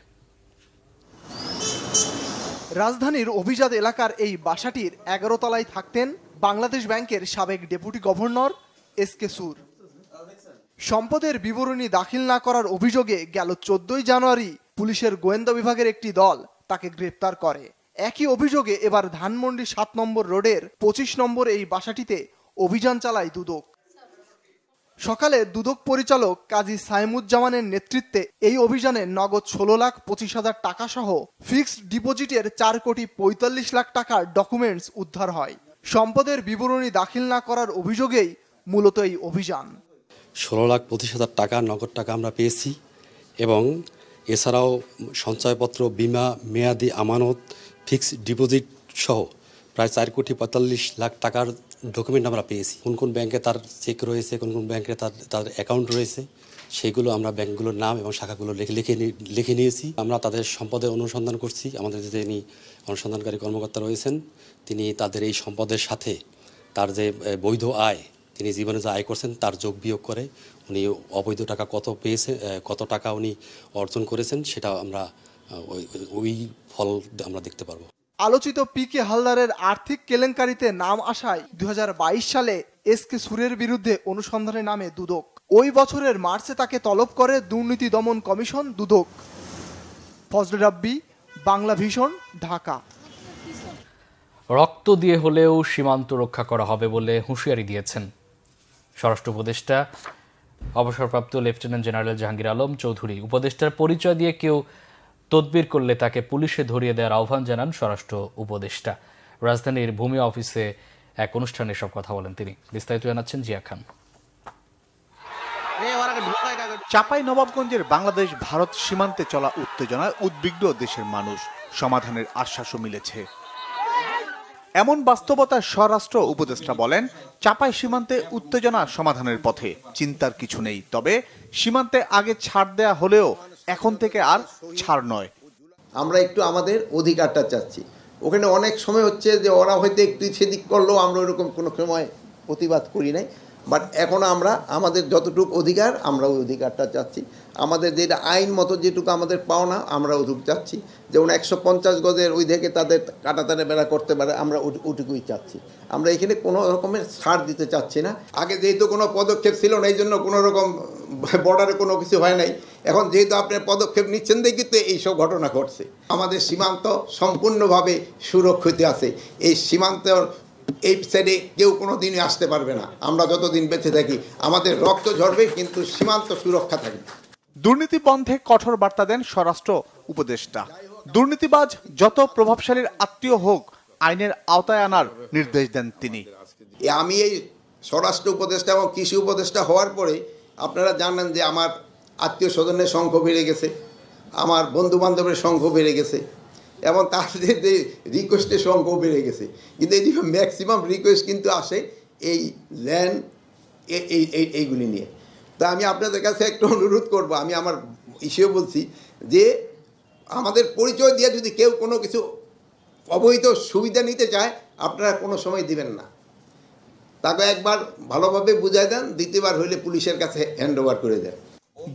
রাজধানীর অভিজাত এলাকার এই বাসাটির 11 তলায় থাকতেন বাংলাদেশ ব্যাংকের সাবেক ডেপুটি গভর্নর এসকে সুর। সম্পদের বিবরণী দাখিল না করার অভিযোগে গেল 14 জানুয়ারি পুলিশের গোয়েন্দা বিভাগের একটি দল তাকে গ্রেপ্তার করে। একই অভিযোগে এবার ধানমন্ডি 7 নম্বর রোডের 25 নম্বর এই বাসাটিতে অভিযান চালায় দুদক। সকালে দুদক পরিচালক কাজী সাইমুজ্জামানের নেতৃত্বে এই অভিযানে নগদ 16,25,000 টাকা সহ ফিক্সড ডিপোজিটের 4,45,00,000 টাকার ডকুমেন্টস উদ্ধার হয়। সম্পদের বিবরণী দাখিল না করার অভিযোগেই মূলত এই অভিযান। 16,25,000 টাকা নগদ টাকা আমরা পেয়েছি এবং এছাড়াও সঞ্চয়পত্র, বিমা, মেয়াদি আমানত, ফিক্সড ডিপোজিট সহ প্রায় 4,45,00,000 টাকার ডকুমেন্ট আমরা পেয়েছি। কোন কোন ব্যাংকে তার চেক রয়েছে, কোন কোন ব্যাংকে তার অ্যাকাউন্ট রয়েছে, সেগুলো আমরা ব্যাংকগুলোর নাম এবং শাখাগুলো লিখে নিয়েছি। আমরা তাদের সম্পদের অনুসন্ধান করছি। আমাদের যিনি অনুসন্ধানকারী কর্মকর্তা রয়েছেন তিনি তাদের এই সম্পদের সাথে তার যে বৈধ আয়, তিনি জীবনে যে আয় করছেন তার যোগ বিয়োগ করে উনি অবৈধ টাকা কত পেয়েছেন, কত টাকা উনি অর্জন করেছেন সেটা আমরা ওই ফল আমরা দেখতে পারবো। আলোচিত পিকে হালদারের আর্থিক কেলেঙ্কারিতে নাম আসায় 2022 সালে এসকে সুরের বিরুদ্ধে অনুসন্ধানে নামে দুদক। ওই বছরের মার্চে তাকে তলব করে দুর্নীতি দমন কমিশন দুদক। ফজলে রাব্বি, বাংলা ভিশন, ঢাকা। রক্ত দিয়ে হলেও সীমান্ত রক্ষা করা হবে বলে হুঁশিয়ারি দিয়েছেন স্বরাষ্ট্র উপদেষ্টা অবসরপ্রাপ্ত লেফটেন্যান্ট জেনারেল জাহাঙ্গীর আলম চৌধুরী। উপদেষ্টার পরিচয় দিয়ে কেউ তদবির করলে তাকে পুলিশে ধরিয়ে দেওয়ার আহ্বান জানান স্বরাষ্ট্র উপদেষ্টা। রাজধানীর ভূমি অফিসে এক অনুষ্ঠানে সব কথা বলেন তিনি। বিস্তারিত জানাচ্ছেন জিয়া খান। চাঁপাইনবাবগঞ্জের বাংলাদেশ ভারত সীমান্তে চলা উত্তেজনায় উদ্বিগ্ন দেশের মানুষ। সমাধানের আশ্বাসও মিলেছে। এমন বাস্তবতায় স্বরাষ্ট্র উপদেষ্টা বলেন, চাঁপাই সীমান্তে উত্তেজনা সমাধানের পথে চিন্তার কিছু নেই। তবে সীমান্তে আগে ছাড় দেয়া হলেও এখন থেকে আর ছাড় নয়। আমরা একটু আমাদের অধিকারটা চাচ্ছি। ওখানে অনেক সময় হচ্ছে যে ওরা হয়তো একটু সেদিক করলেও আমরা ওরকম কোনো সময় প্রতিবাদ করি নাই। বাট এখন আমরা আমাদের যতটুকু অধিকার আমরা ওই অধিকারটা চাচ্ছি। আমাদের যেটা আইন মতো যেটুকু আমাদের পাওনা আমরা ওটুকু চাচ্ছি। যেমন 150 গজের ওই থেকে তাদের কাটাতারে বেড়া করতে পারে, আমরা ওটুকুই চাচ্ছি। আমরা এখানে কোনো রকমের ছাড় দিতে চাচ্ছি না। আগে যেহেতু কোনো পদক্ষেপ ছিল না, এই জন্য কোনো রকম বর্ডারে কোনো কিছু হয় নাই। এখন যেহেতু আপনি পদক্ষেপ নিচ্ছেন দেখি তো এইসব ঘটনা ঘটছে। আমাদের সীমান্ত সম্পূর্ণভাবে সুরক্ষিত আছে। এই সীমান্ত এই সাইডে কেউ কোনো দিনই আসতে পারবে না। আমরা যতদিন বেঁচে থাকি আমাদের রক্ত ঝরবে কিন্তু সীমান্ত সুরক্ষা থাকবে। দুর্নীতি বন্ধে কঠোর বার্তা দেন স্বরাষ্ট্র উপদেষ্টা। দুর্নীতিবাজ যত প্রভাবশালীর আত্মীয় হোক আইনের আওতায় আনার নির্দেশ দেন তিনি। আমি এই স্বরাষ্ট্র উপদেষ্টা এবং কৃষি উপদেষ্টা হওয়ার পরে আপনারা জানেন যে আমার আত্মীয় স্বজনের সংখ্যা বেড়ে গেছে, আমার বন্ধু বান্ধবের সংখ্যা বেড়ে গেছে এবং তাদের যে রিকোয়েস্টের সংখ্যাও বেড়ে গেছে। কিন্তু এই ম্যাক্সিমাম রিকোয়েস্ট কিন্তু আসে এই ল্যান্ড এইগুলি নিয়ে। তা আমি আপনাদের কাছে একটু অনুরোধ করব, আমি আমার ইস্যু বলছি যে আমাদের পরিচয় দিয়ে যদি কেউ কোনো কিছু অবৈধ সুবিধা নিতে চায় আপনারা কোনো সময় দিবেন না। তাকে একবার ভালোভাবে বুঝাই দেন, দ্বিতীয়বার হইলে পুলিশের কাছে হ্যান্ড ওভার করে দেন।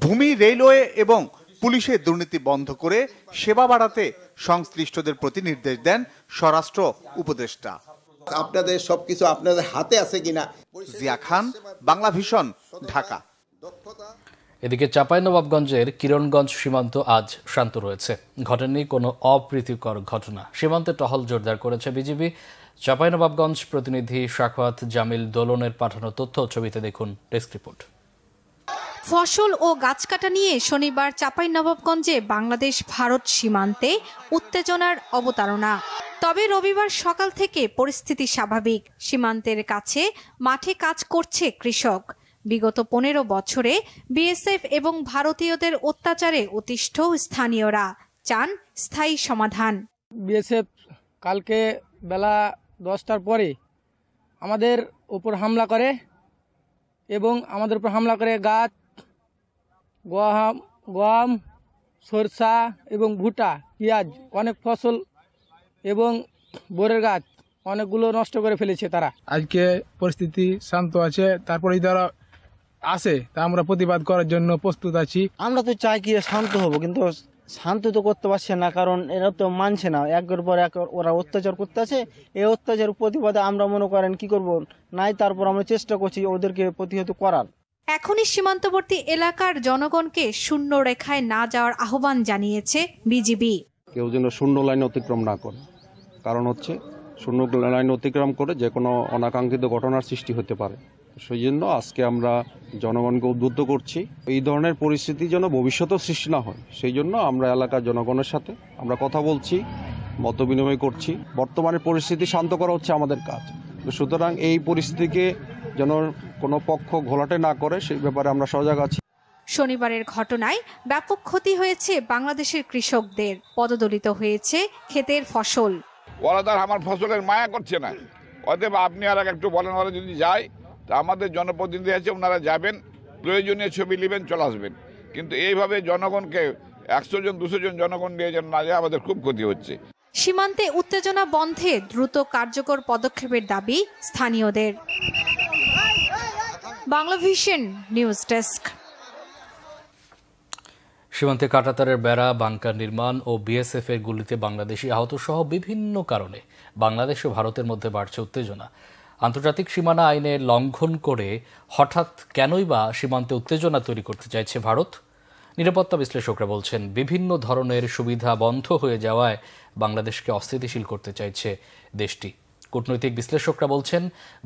ভূমি, রেলওয়ে এবং পুলিশের দুর্নীতি বন্ধ করে সেবা বাড়াতে সংশ্লিষ্টদের প্রতি নির্দেশ দেন স্বরাষ্ট্র উপদেষ্টা। আপনাদের সবকিছু আপনাদের হাতে আছে কিনা। জিয়া খান, বাংলা ভিশন, ঢাকা। এদিকে চাঁপাইনবাবগঞ্জের কিরণগঞ্জ সীমান্ত আজ শান্ত রয়েছে। ঘটেনি কোনো অপ্রীতিকর ঘটনা। সীমান্তে টহল জোরদার করেছে বিজিবি। চাঁপাইনবাবগঞ্জ প্রতিনিধি শাখাওয়াত জামিল দোলনের পাঠানো তথ্য ছবিতে দেখুন ডেস্ক রিপোর্ট। ফসল ও গাছ কাটা নিয়ে শনিবার চাঁপাইনবাবগঞ্জে বাংলাদেশ ভারত সীমান্তে উত্তেজনার অবতারণা। তবে রবিবার সকাল থেকে পরিস্থিতি স্বাভাবিক। সীমান্তের কাছে মাঠে কাজ করছে কৃষক। বিগত 15 বছরে বিএসএফ এবং ভারতীয়দের অত্যাচারে অতিষ্ঠ স্থানীয়রা চান স্থায়ী সমাধান। বিএসএফ কালকে বেলা 10টার পরে আমাদের উপর হামলা করে এবং আমাদের উপর হামলা করে গাছ, গম, সরষা এবং ভুট্টা, পেঁয়াজ, অনেক ফসল এবং বোরের গাছ অনেকগুলো নষ্ট করে ফেলেছে তারা। আজকে পরিস্থিতি শান্ত আছে, তারপরে যারা আসে তা আমরা প্রতিবাদ করার জন্য প্রস্তুত আছি। আমরা তো চাই কি শান্ত হব, কিন্তু শান্ত তো করতে পারছে না, কারণ এরা তো মানছে না, একের পর এক ওরা অত্যাচার করতে আছে। এই অত্যাচার প্রতিবাদে আমরা মনে করেন কি করব নাই, তারপর আমরা চেষ্টা করছি ওদেরকে প্রতিহত করার। এখনই সীমান্তবর্তী এলাকার জনগণকে শূন্য রেখায় না যাওয়ার আহ্বান জানিয়েছে বিজিবি। কেউ যেন শূন্য লাইন অতিক্রম না করে, কারণ হচ্ছে শূন্য লাইন অতিক্রম করে যে কোনো অনাকাঙ্ক্ষিত ঘটনার সৃষ্টি হতে পারে। সেই জন্য আজকে আমরা জনগণকে উদ্বুদ্ধ করছি এই ধরনের পরিস্থিতি যেন ভবিষ্যতেও সৃষ্টি না হয়। সেই জন্য আমরা এলাকার জনগণের সাথে আমরা কথা বলছি, মত বিনিময় করছি। বর্তমানে পরিস্থিতি শান্ত করা হচ্ছে আমাদের কাজ, সুতরাং এই পরিস্থিতিকে যেন কোনো পক্ষ ঘোলাটে না করে সেই ব্যাপারে আমরা সজাগ আছি। শনিবারের ঘটনায় ব্যাপক ক্ষতি হয়েছে বাংলাদেশের কৃষকদের, পদদলিত হয়েছে ক্ষেতের ফসল। ওরা তার আমার ফসলের মায়া করছে না, অতএব আপনি আর একটু বলেন ওরা যদি যায় তা আমাদের জনপ্রতিনিধি আছে, ওনারা যাবেন, প্রয়োজনীয় ছবি নেবেন, চলে আসবেন। কিন্তু এইভাবে জনগণকে 100 জন 200 জন জনগণ নিয়ে যেন না যায়, আমাদের খুব ক্ষতি হচ্ছে। সীমান্তে উত্তেজনা বন্ধে দ্রুত কার্যকর পদক্ষেপের দাবি স্থানীয়দের। Banglavision news desk. সীমান্তে কাঁটাতারের বেড়া, বাংকার নির্মাণ ও বিএসএফ এর গুলিতে বাংলাদেশি আহত সহ বিভিন্ন কারণে বাংলাদেশ ও ভারতের মধ্যে বাড়ছে উত্তেজনা। আন্তর্জাতিক সীমানা আইনে লঙ্ঘন করে হঠাৎ কেনই বা সীমান্তে উত্তেজনা তৈরি করতে চাইছে ভারত? নিরাপত্তা বিশ্লেষকরা বলছেন বিভিন্ন ধরনের সুবিধা বন্ধ হয়ে যাওয়ায় বাংলাদেশকে অস্থিতিশীল করতে চাইছে দেশটি। কূটনৈতিক বিশ্লেষকরা বলছেন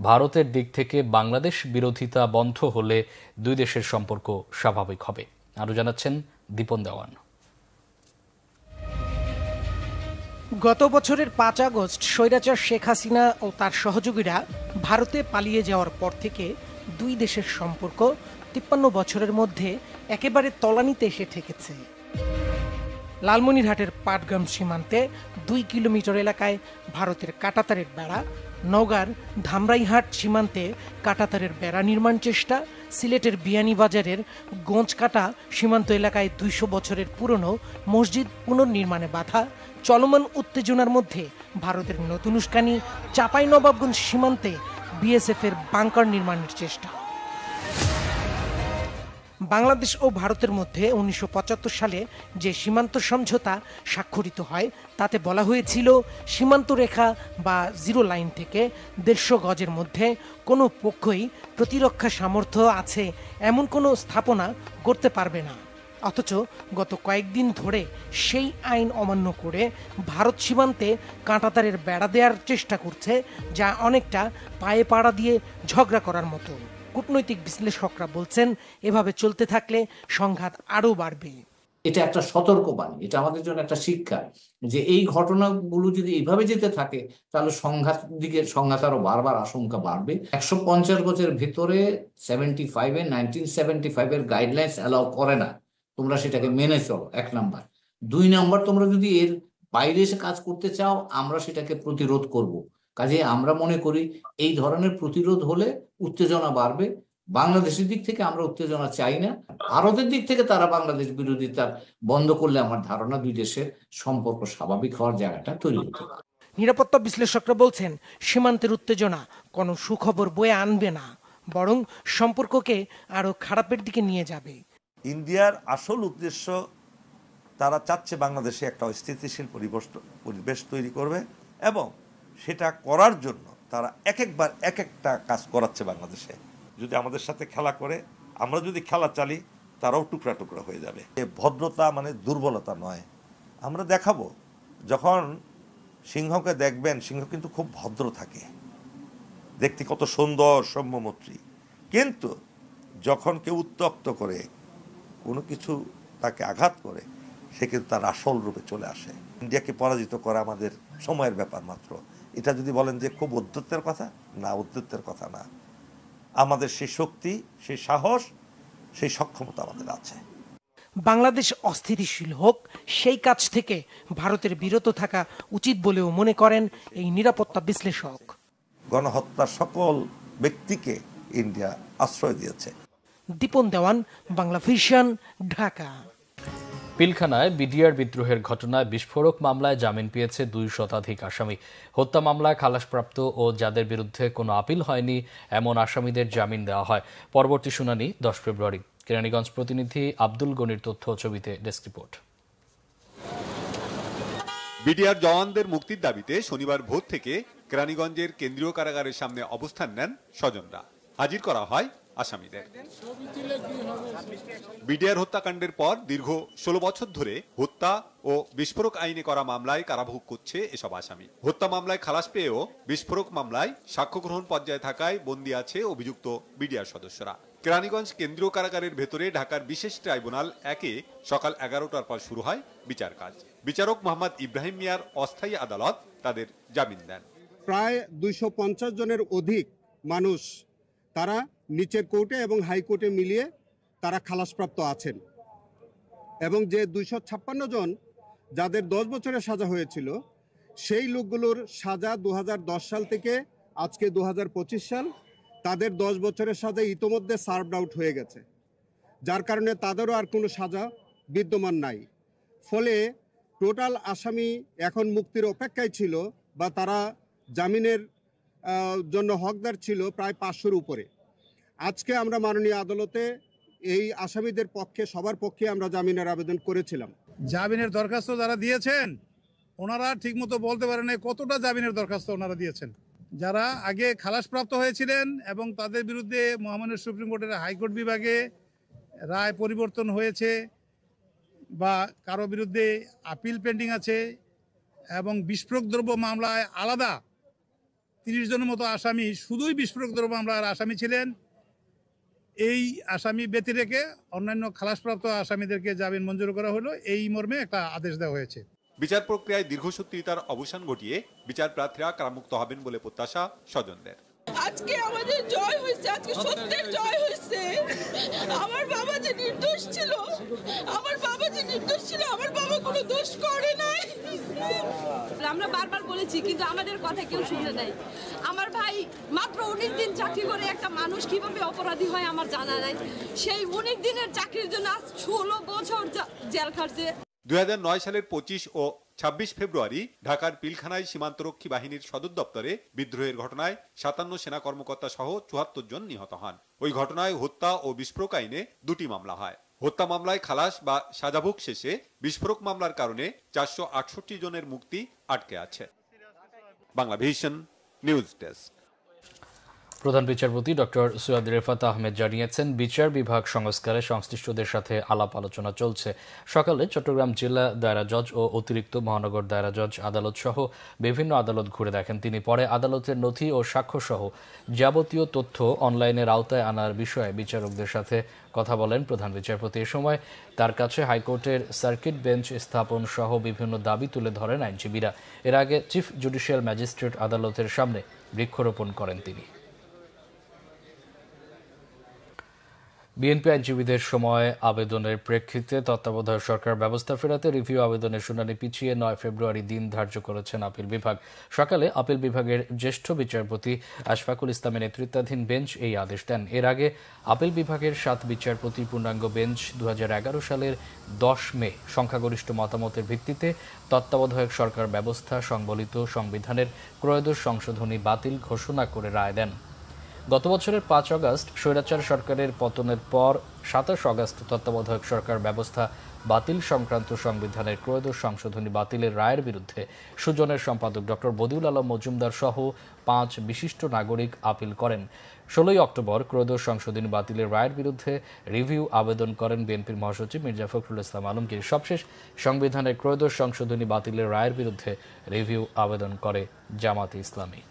ভারতের দিক থেকে বাংলাদেশ বিরোধিতা বন্ধ হলে দুই দেশের সম্পর্ক স্বাভাবিক হবে। আরও জানাচ্ছেন দীপন দেওয়ান। গত বছরের 5 আগস্ট স্বৈরাচার শেখ হাসিনা ও তার সহযোগীরা ভারতে পালিয়ে যাওয়ার পর থেকে দুই দেশের সম্পর্ক 53 বছরের মধ্যে একেবারে তলানিতে এসে ঠেকেছে। লালমনিরহাটের পাটগ্রাম সীমান্তে 2 কিলোমিটার এলাকায় ভারতের কাঁটাতারের বেড়া, নওগাঁর ধামরাইহাট সীমান্তে কাঁটাতারের বেড়া নির্মাণ চেষ্টা, সিলেটের বিয়ানীবাজারের গোঁজকাটা সীমান্ত এলাকায় 200 বছরের পুরনো মসজিদ পুনর্নির্মাণে বাধা, চলমান উত্তেজনার মধ্যে ভারতের নতুন উস্কানি চাঁপাইনবাবগঞ্জ সীমান্তে বিএসএফ এর বাংকার নির্মাণের চেষ্টা। বাংলাদেশ ও ভারতের মধ্যে 1975 সালে যে সীমান্ত সমঝোতা স্বাক্ষরিত হয় তাতে বলা হয়েছিল সীমান্ত রেখা বা জিরো লাইন থেকে 150 গজের মধ্যে কোনো পক্ষই প্রতিরক্ষা সামর্থ্য আছে এমন কোনো স্থাপনা করতে পারবে না। অথচ গত কয়েকদিন ধরে সেই আইন অমান্য করে ভারত সীমান্তে কাঁটাতারের বেড়া দেওয়ার চেষ্টা করছে, যা অনেকটা পায়ে পাড়া দিয়ে ঝগড়া করার মতো। কূটনৈতিক বিশ্লেষকরা বলছেন এভাবে চলতে থাকলে সংঘাত আরও বাড়বে। এটা একটা সতর্কবাণী, এটা আমাদের জন্য একটা শিক্ষা যে এই ঘটনাগুলো যদি এইভাবে যেতে থাকে তাহলে সংঘাত আরো বারবার আশঙ্কা বাড়বে। 150 গজের ভেতরে 1975 এর গাইডলাইন্স অ্যালাউ করে না, তোমরা সেটাকে মেনে চলো, 1 নাম্বার। 2 নাম্বার, তোমরা যদি এর বাইরে এসে কাজ করতে চাও আমরা সেটাকে প্রতিরোধ করব। কাজে আমরা মনে করি এই ধরনের প্রতিরোধ হলে উত্তেজনা বাড়বে। বাংলাদেশের দিক থেকে আমরা উত্তেজনা চাই না, ভারতের দিক থেকে তারা বাংলাদেশ বিরোধিতা বন্ধ করলে আমার ধারণা দুই দেশের সম্পর্ক স্বাভাবিক হওয়ার জায়গাটা তৈরি হতে পারে। নিরাপত্তা বিশ্লেষকরা বলছেন সীমান্তের উত্তেজনা কোনো সুখবর বয়ে আনবে না, বরং সম্পর্ককে আরো খারাপের দিকে নিয়ে যাবে। ইন্ডিয়ার আসল উদ্দেশ্য, তারা চাচ্ছে বাংলাদেশে একটা স্থিতিশীল পরিবেশ তৈরি করবে এবং সেটা করার জন্য তারা একবার এক একটা কাজ করাচ্ছে বাংলাদেশে। যদি আমাদের সাথে খেলা করে, আমরা যদি খেলা চালি, তারাও টুকরা টুকরা হয়ে যাবে। ভদ্রতা মানে দুর্বলতা নয়, আমরা দেখাবো। যখন সিংহকে দেখবেন, সিংহ কিন্তু খুব ভদ্র থাকে, দেখতে কত সুন্দর সৌম্যমৈত্রী, কিন্তু যখন কেউ উত্ত্যক্ত করে কোনো কিছু তাকে আঘাত করে, সে কিন্তু তার আসল রূপে চলে আসে। ইন্ডিয়াকে পরাজিত করা আমাদের সময়ের ব্যাপার মাত্র। এটা যদি বলেন যে খুব উদ্ধত্তের কথা, না, উদ্ধত্তের কথা না। আমাদের সেই শক্তি, সেই সাহস, সেই সক্ষমতা আমাদের আছে। বাংলাদেশ অস্থিতিশীল হোক, সেই কাজ থেকে ভারতের বিরত থাকা উচিত বলেও মনে করেন এই নিরাপত্তা বিশ্লেষক। গণহত্যার সকল ব্যক্তিকে ইন্ডিয়া আশ্রয় দিয়েছে। দীপন দেওয়ান, বাংলাভিশন, ঢাকা। পিলখানায় বিডিআর বিদ্রোহের ঘটনায় বিস্ফোরক মামলায় জামিন পেয়েছে 2 শতাধিক আসামি। হত্যা মামলায় খালাসপ্রাপ্ত ও যাদের বিরুদ্ধে কোনো আপিল হয়নি এমন আসামিদের জামিন দেওয়া হয়। পরবর্তী শুনানি 10 ফেব্রুয়ারি। কেরানীগঞ্জ প্রতিনিধি আব্দুল গনির তথ্য ছবিতে ডেস্ক রিপোর্ট। বিডিআর জওয়ানদের মুক্তির দাবিতে শনিবার ভোর থেকে কেরানীগঞ্জের কেন্দ্রীয় কারাগারের সামনে অবস্থান নেন স্বজনরা। হাজির করা হয় আসামিদের। বিডিআর হত্যাকাণ্ডের পর দীর্ঘ 16 বছর ধরে হত্যা ও বিস্ফোরক আইনে করা মামলায় কারাভোগ করছে এসব আসামি। হত্যা মামলায় খালাস পেয়েও বিস্ফোরক মামলায় সাক্ষ্য গ্রহণ পর্যায়ে থাকায় বন্দী আছে অভিযুক্ত বিডিআর সদস্যরা। কেরানীগঞ্জ কেন্দ্রীয় কারাগারের ভেতরে ঢাকার বিশেষ ট্রাইব্যুনাল 1-এ সকাল 11টার পর শুরু হয় বিচার কাজ। বিচারক মোহাম্মদ ইব্রাহিম মিয়ার অস্থায়ী আদালত তাদের জামিন দেন। প্রায় 250 জনের অধিক মানুষ তারা নিচের কোর্টে এবং হাইকোর্টে মিলিয়ে তারা খালাসপ্রাপ্ত আছেন এবং যে 256 জন যাদের 10 বছরের সাজা হয়েছিল সেই লোকগুলোর সাজা 2010 সাল থেকে আজকে 2025 সাল, তাদের 10 বছরের সাজা ইতোমধ্যে সার্ভড আউট হয়ে গেছে, যার কারণে তাদেরও আর কোনো সাজা বিদ্যমান নাই। ফলে টোটাল আসামি এখন মুক্তির অপেক্ষায় ছিল বা তারা জামিনের জন্য হকদার ছিল প্রায় 500-র উপরে। আজকে আমরা মাননীয় আদালতে এই আসামিদের পক্ষে সবার পক্ষে আমরা জামিনের আবেদন করেছিলাম। জামিনের দরখাস্ত যারা দিয়েছেন ওনারা ঠিকমতো বলতে পারেন কতটা জামিনের দরখাস্ত ওনারা দিয়েছেন। যারা আগে খালাসপ্রাপ্ত হয়েছিলেন এবং তাদের বিরুদ্ধে মহামান্য সুপ্রিম কোর্টের হাইকোর্ট বিভাগে রায় পরিবর্তন হয়েছে বা কারো বিরুদ্ধে আপিল পেন্ডিং আছে এবং বিস্ফোরক দ্রব্য মামলায় আলাদা 30 জনের মতো আসামি শুধুই বিস্ফোরক দ্রব্য মামলার আসামি ছিলেন, এই আসামি ব্যতি রেখে অন্যান্য খালাসপ্রাপ্ত আসামিদেরকে জামিন মঞ্জুর করা হলো, এই মর্মে একটা আদেশ দেওয়া হয়েছে। বিচার প্রক্রিয়ায় দীর্ঘসূত্রিতার অবসান ঘটিয়ে বিচার প্রার্থীরা কারামুক্ত হবেন বলে প্রত্যাশা স্বজনদের। আজকে আমাদের জয় হয়েছে, আজকে সত্যের জয় হয়েছে। আমার বাবা যে নির্দোষ ছিল, আমার বাবা কোনো দোষ করে নাই। আমরা বারবার বলেছি কিন্তু আমাদের কথা কেউ শুনে নাই। আমার ভাই মাত্র 19 দিন চাকরি করে একটা মানুষ কিভাবে অপরাধী হয় আমার জানা নাই। সেই 19 দিনের চাকরির জন্য আজ 16 বছর জেল খাটছে। 2009 সালের 25 ও 26 ফেব্রুয়ারি ঢাকার পিলখানায় সীমান্তরক্ষী বাহিনীর সদর দপ্তরে বিদ্রোহের ঘটনায় 57 সেনা কর্মকর্তা সহ 74 জন নিহত হন। ওই ঘটনায় হত্যা ও বিস্ফোরক আইনে 2টি মামলা হয়। হত্যা মামলায় খালাস বা সাজাভোগ শেষে বিস্ফোরক মামলার কারণে 468 জনের মুক্তি আটকে আছে। Bangla vision news desk. প্রধান বিচারপতি ডক্টর সৈয়দ রেফাত আহমেদ জানিয়েছেন, বিচার বিভাগ সংস্কারে সংশ্লিষ্টদের সাথে আলাপ আলোচনা চলছে। সকালে চট্টগ্রাম জেলা দায়রা জজ ও অতিরিক্ত মহানগর দায়রা জজ আদালত সহ বিভিন্ন আদালত ঘুরে দেখেন তিনি। পরে আদালতের নথি ও সাক্ষ্য সহ যাবতীয় তথ্য অনলাইনের আওতায় আনার বিষয়ে বিচারকদের সাথে কথা বলেন প্রধান বিচারপতি। এ সময় তার কাছে হাইকোর্টের সার্কিট বেঞ্চ স্থাপন সহ বিভিন্ন দাবি তুলে ধরেন আইনজীবীরা। এর আগে চিফ জুডিশিয়াল ম্যাজিস্ট্রেট আদালতের সামনে বৃক্ষরোপণ করেন তিনি। বিএনপি আইনজীবীদের সময় আবেদনের প্রেক্ষিতে তত্ত্বাবধায়ক সরকার ব্যবস্থা ফেরাতে রিভিউ আবেদনের শুনানি পিছিয়ে 9 ফেব্রুয়ারি দিন ধার্য করেছেন আপিল বিভাগ। সকালে আপিল বিভাগের জ্যেষ্ঠ বিচারপতি আশফাকুল ইসলামের নেতৃত্বাধীন বেঞ্চ এই আদেশ দেন। এর আগে আপিল বিভাগের 7 বিচারপতি পূর্ণাঙ্গ বেঞ্চ 2011 সালের 10 মে সংখ্যাগরিষ্ঠ মতামতের ভিত্তিতে তত্ত্বাবধায়ক সরকার ব্যবস্থা সংবলিত সংবিধানের ত্রয়োদশ সংশোধনী বাতিল ঘোষণা করে রায় দেন। গত বছরের 5 আগস্ট স্বৈরাচার সরকারের পতনের পর 27 আগস্ট তত্ত্বাবধায়ক সরকার ব্যবস্থা বাতিল সংক্রান্ত সংবিধানের ত্রয়োদশ সংশোধনী বাতিলের রায়ের বিরুদ্ধে সুজনের সম্পাদক ডক্টর বদিউল আলম মজুমদার সহ 5 বিশিষ্ট নাগরিক আপিল করেন। 16 অক্টোবর ত্রয়োদশ সংশোধনী বাতিলের রায়ের বিরুদ্ধে রিভিউ আবেদন করেন বিএনপির মহাসচিব মির্জা ফখরুল ইসলাম আলমগীর। সবশেষ সংবিধানের ত্রয়োদশ সংশোধনী বাতিলের রায়ের বিরুদ্ধে রিভিউ আবেদন করে জামাতে ইসলামী।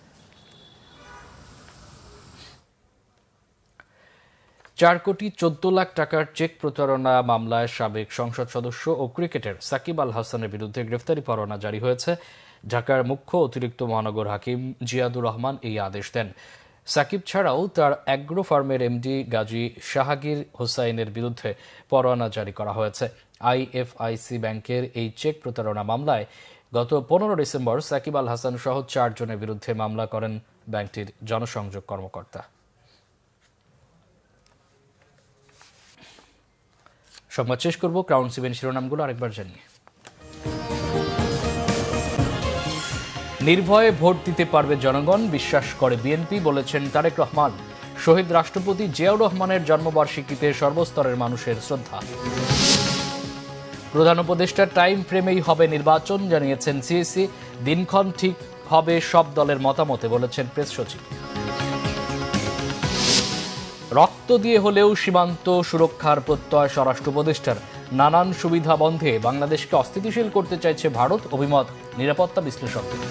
4 কোটি 14 লাখ টাকার চেক প্রতারণা মামলায় সাবেক সংসদ সদস্য ও ক্রিকেটার সাকিব আল হাসানের বিরুদ্ধে গ্রেফতারি পরোয়ানা জারি হয়েছে। ঢাকার মুখ্য অতিরিক্ত মহানগর হাকিম জিয়াদুর রহমান এই আদেশ দেন। সাকিব ছাড়াও তার অ্যাগ্রো ফার্মের এমডি গাজী শাহাগীর হোসাইনের বিরুদ্ধে পরোয়ানা জারি করা হয়েছে। আইএফআইসি ব্যাংকের এই চেক প্রতারণা মামলায় গত 15 ডিসেম্বর সাকিব আল হাসান সহ 4 জনের বিরুদ্ধে মামলা করেন ব্যাংকটির জনসংযোগ কর্মকর্তা। সংবাদ শেষ করব ক্রাউন 7 শিরোনামগুলো আরেকবার জানিয়ে। নির্ভয়ে ভোট দিতে পারবে জনগণ, বিশ্বাস করে বিএনপি, বলেছেন তারেক রহমান। শহীদ রাষ্ট্রপতি জিয়াউর রহমানের জন্মবার্ষিকীতে সর্বস্তরের মানুষের শ্রদ্ধা। প্রধান উপদেষ্টার টাইম ফ্রেমেই হবে নির্বাচন জানিয়েছেন সিইসি। দিনক্ষণ ঠিক হবে সব দলের মতামতে বলেছেন প্রেস সচিব। রক্ত দিয়ে হলেও সীমান্ত সুরক্ষার প্রত্যয় স্বরাষ্ট্র উপদেষ্টার। নানান সুবিধা বন্ধে বাংলাদেশকে অস্থিতিশীল করতে চাইছে ভারত, অভিমত নিরাপত্তা বিশ্লেষকদের।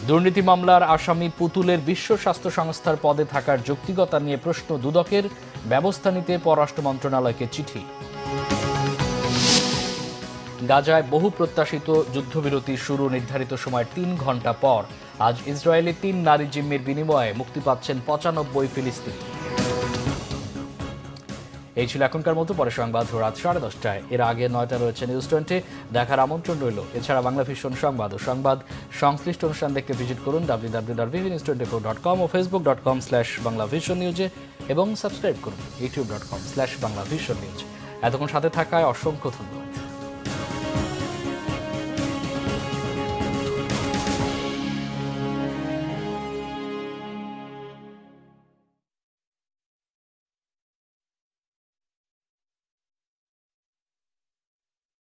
দুর্নীতি মামলার আসামি পুতুলের বিশ্ব স্বাস্থ্য সংস্থার পদে থাকার যৌক্তিকতা নিয়ে প্রশ্ন দুদকের। ব্যবস্থা নিতে পররাষ্ট্র মন্ত্রণালয়কে চিঠি। গাজায় বহু প্রত্যাশিত যুদ্ধবিরতি শুরু নির্ধারিত সময়ের 3 ঘণ্টা পর। আজ ইসরায়েলি 3 নারী জিম্মির বিনিময়ে মুক্তি পাচ্ছেন 95 ফিলিস্তিনি। এই ছিল এখনকার মতো। পরে সংবাদ রাত 10:30টায়। এর আগে 9টা রয়েছে নিউজ 20। দেখার আমন্ত্রণ রইল। এছাড়া বাংলা ভিশন সংবাদ ও সংবাদ সংশ্লিষ্ট অনুষ্ঠান দেখতে ভিজিট করুন www.vnews24.com ও facebook.com/banglavisionnews এবং সাবস্ক্রাইব করুন youtube.com/banglavisionnews। এতক্ষণ সাথে থাকায় অসংখ্য ধন্যবাদ।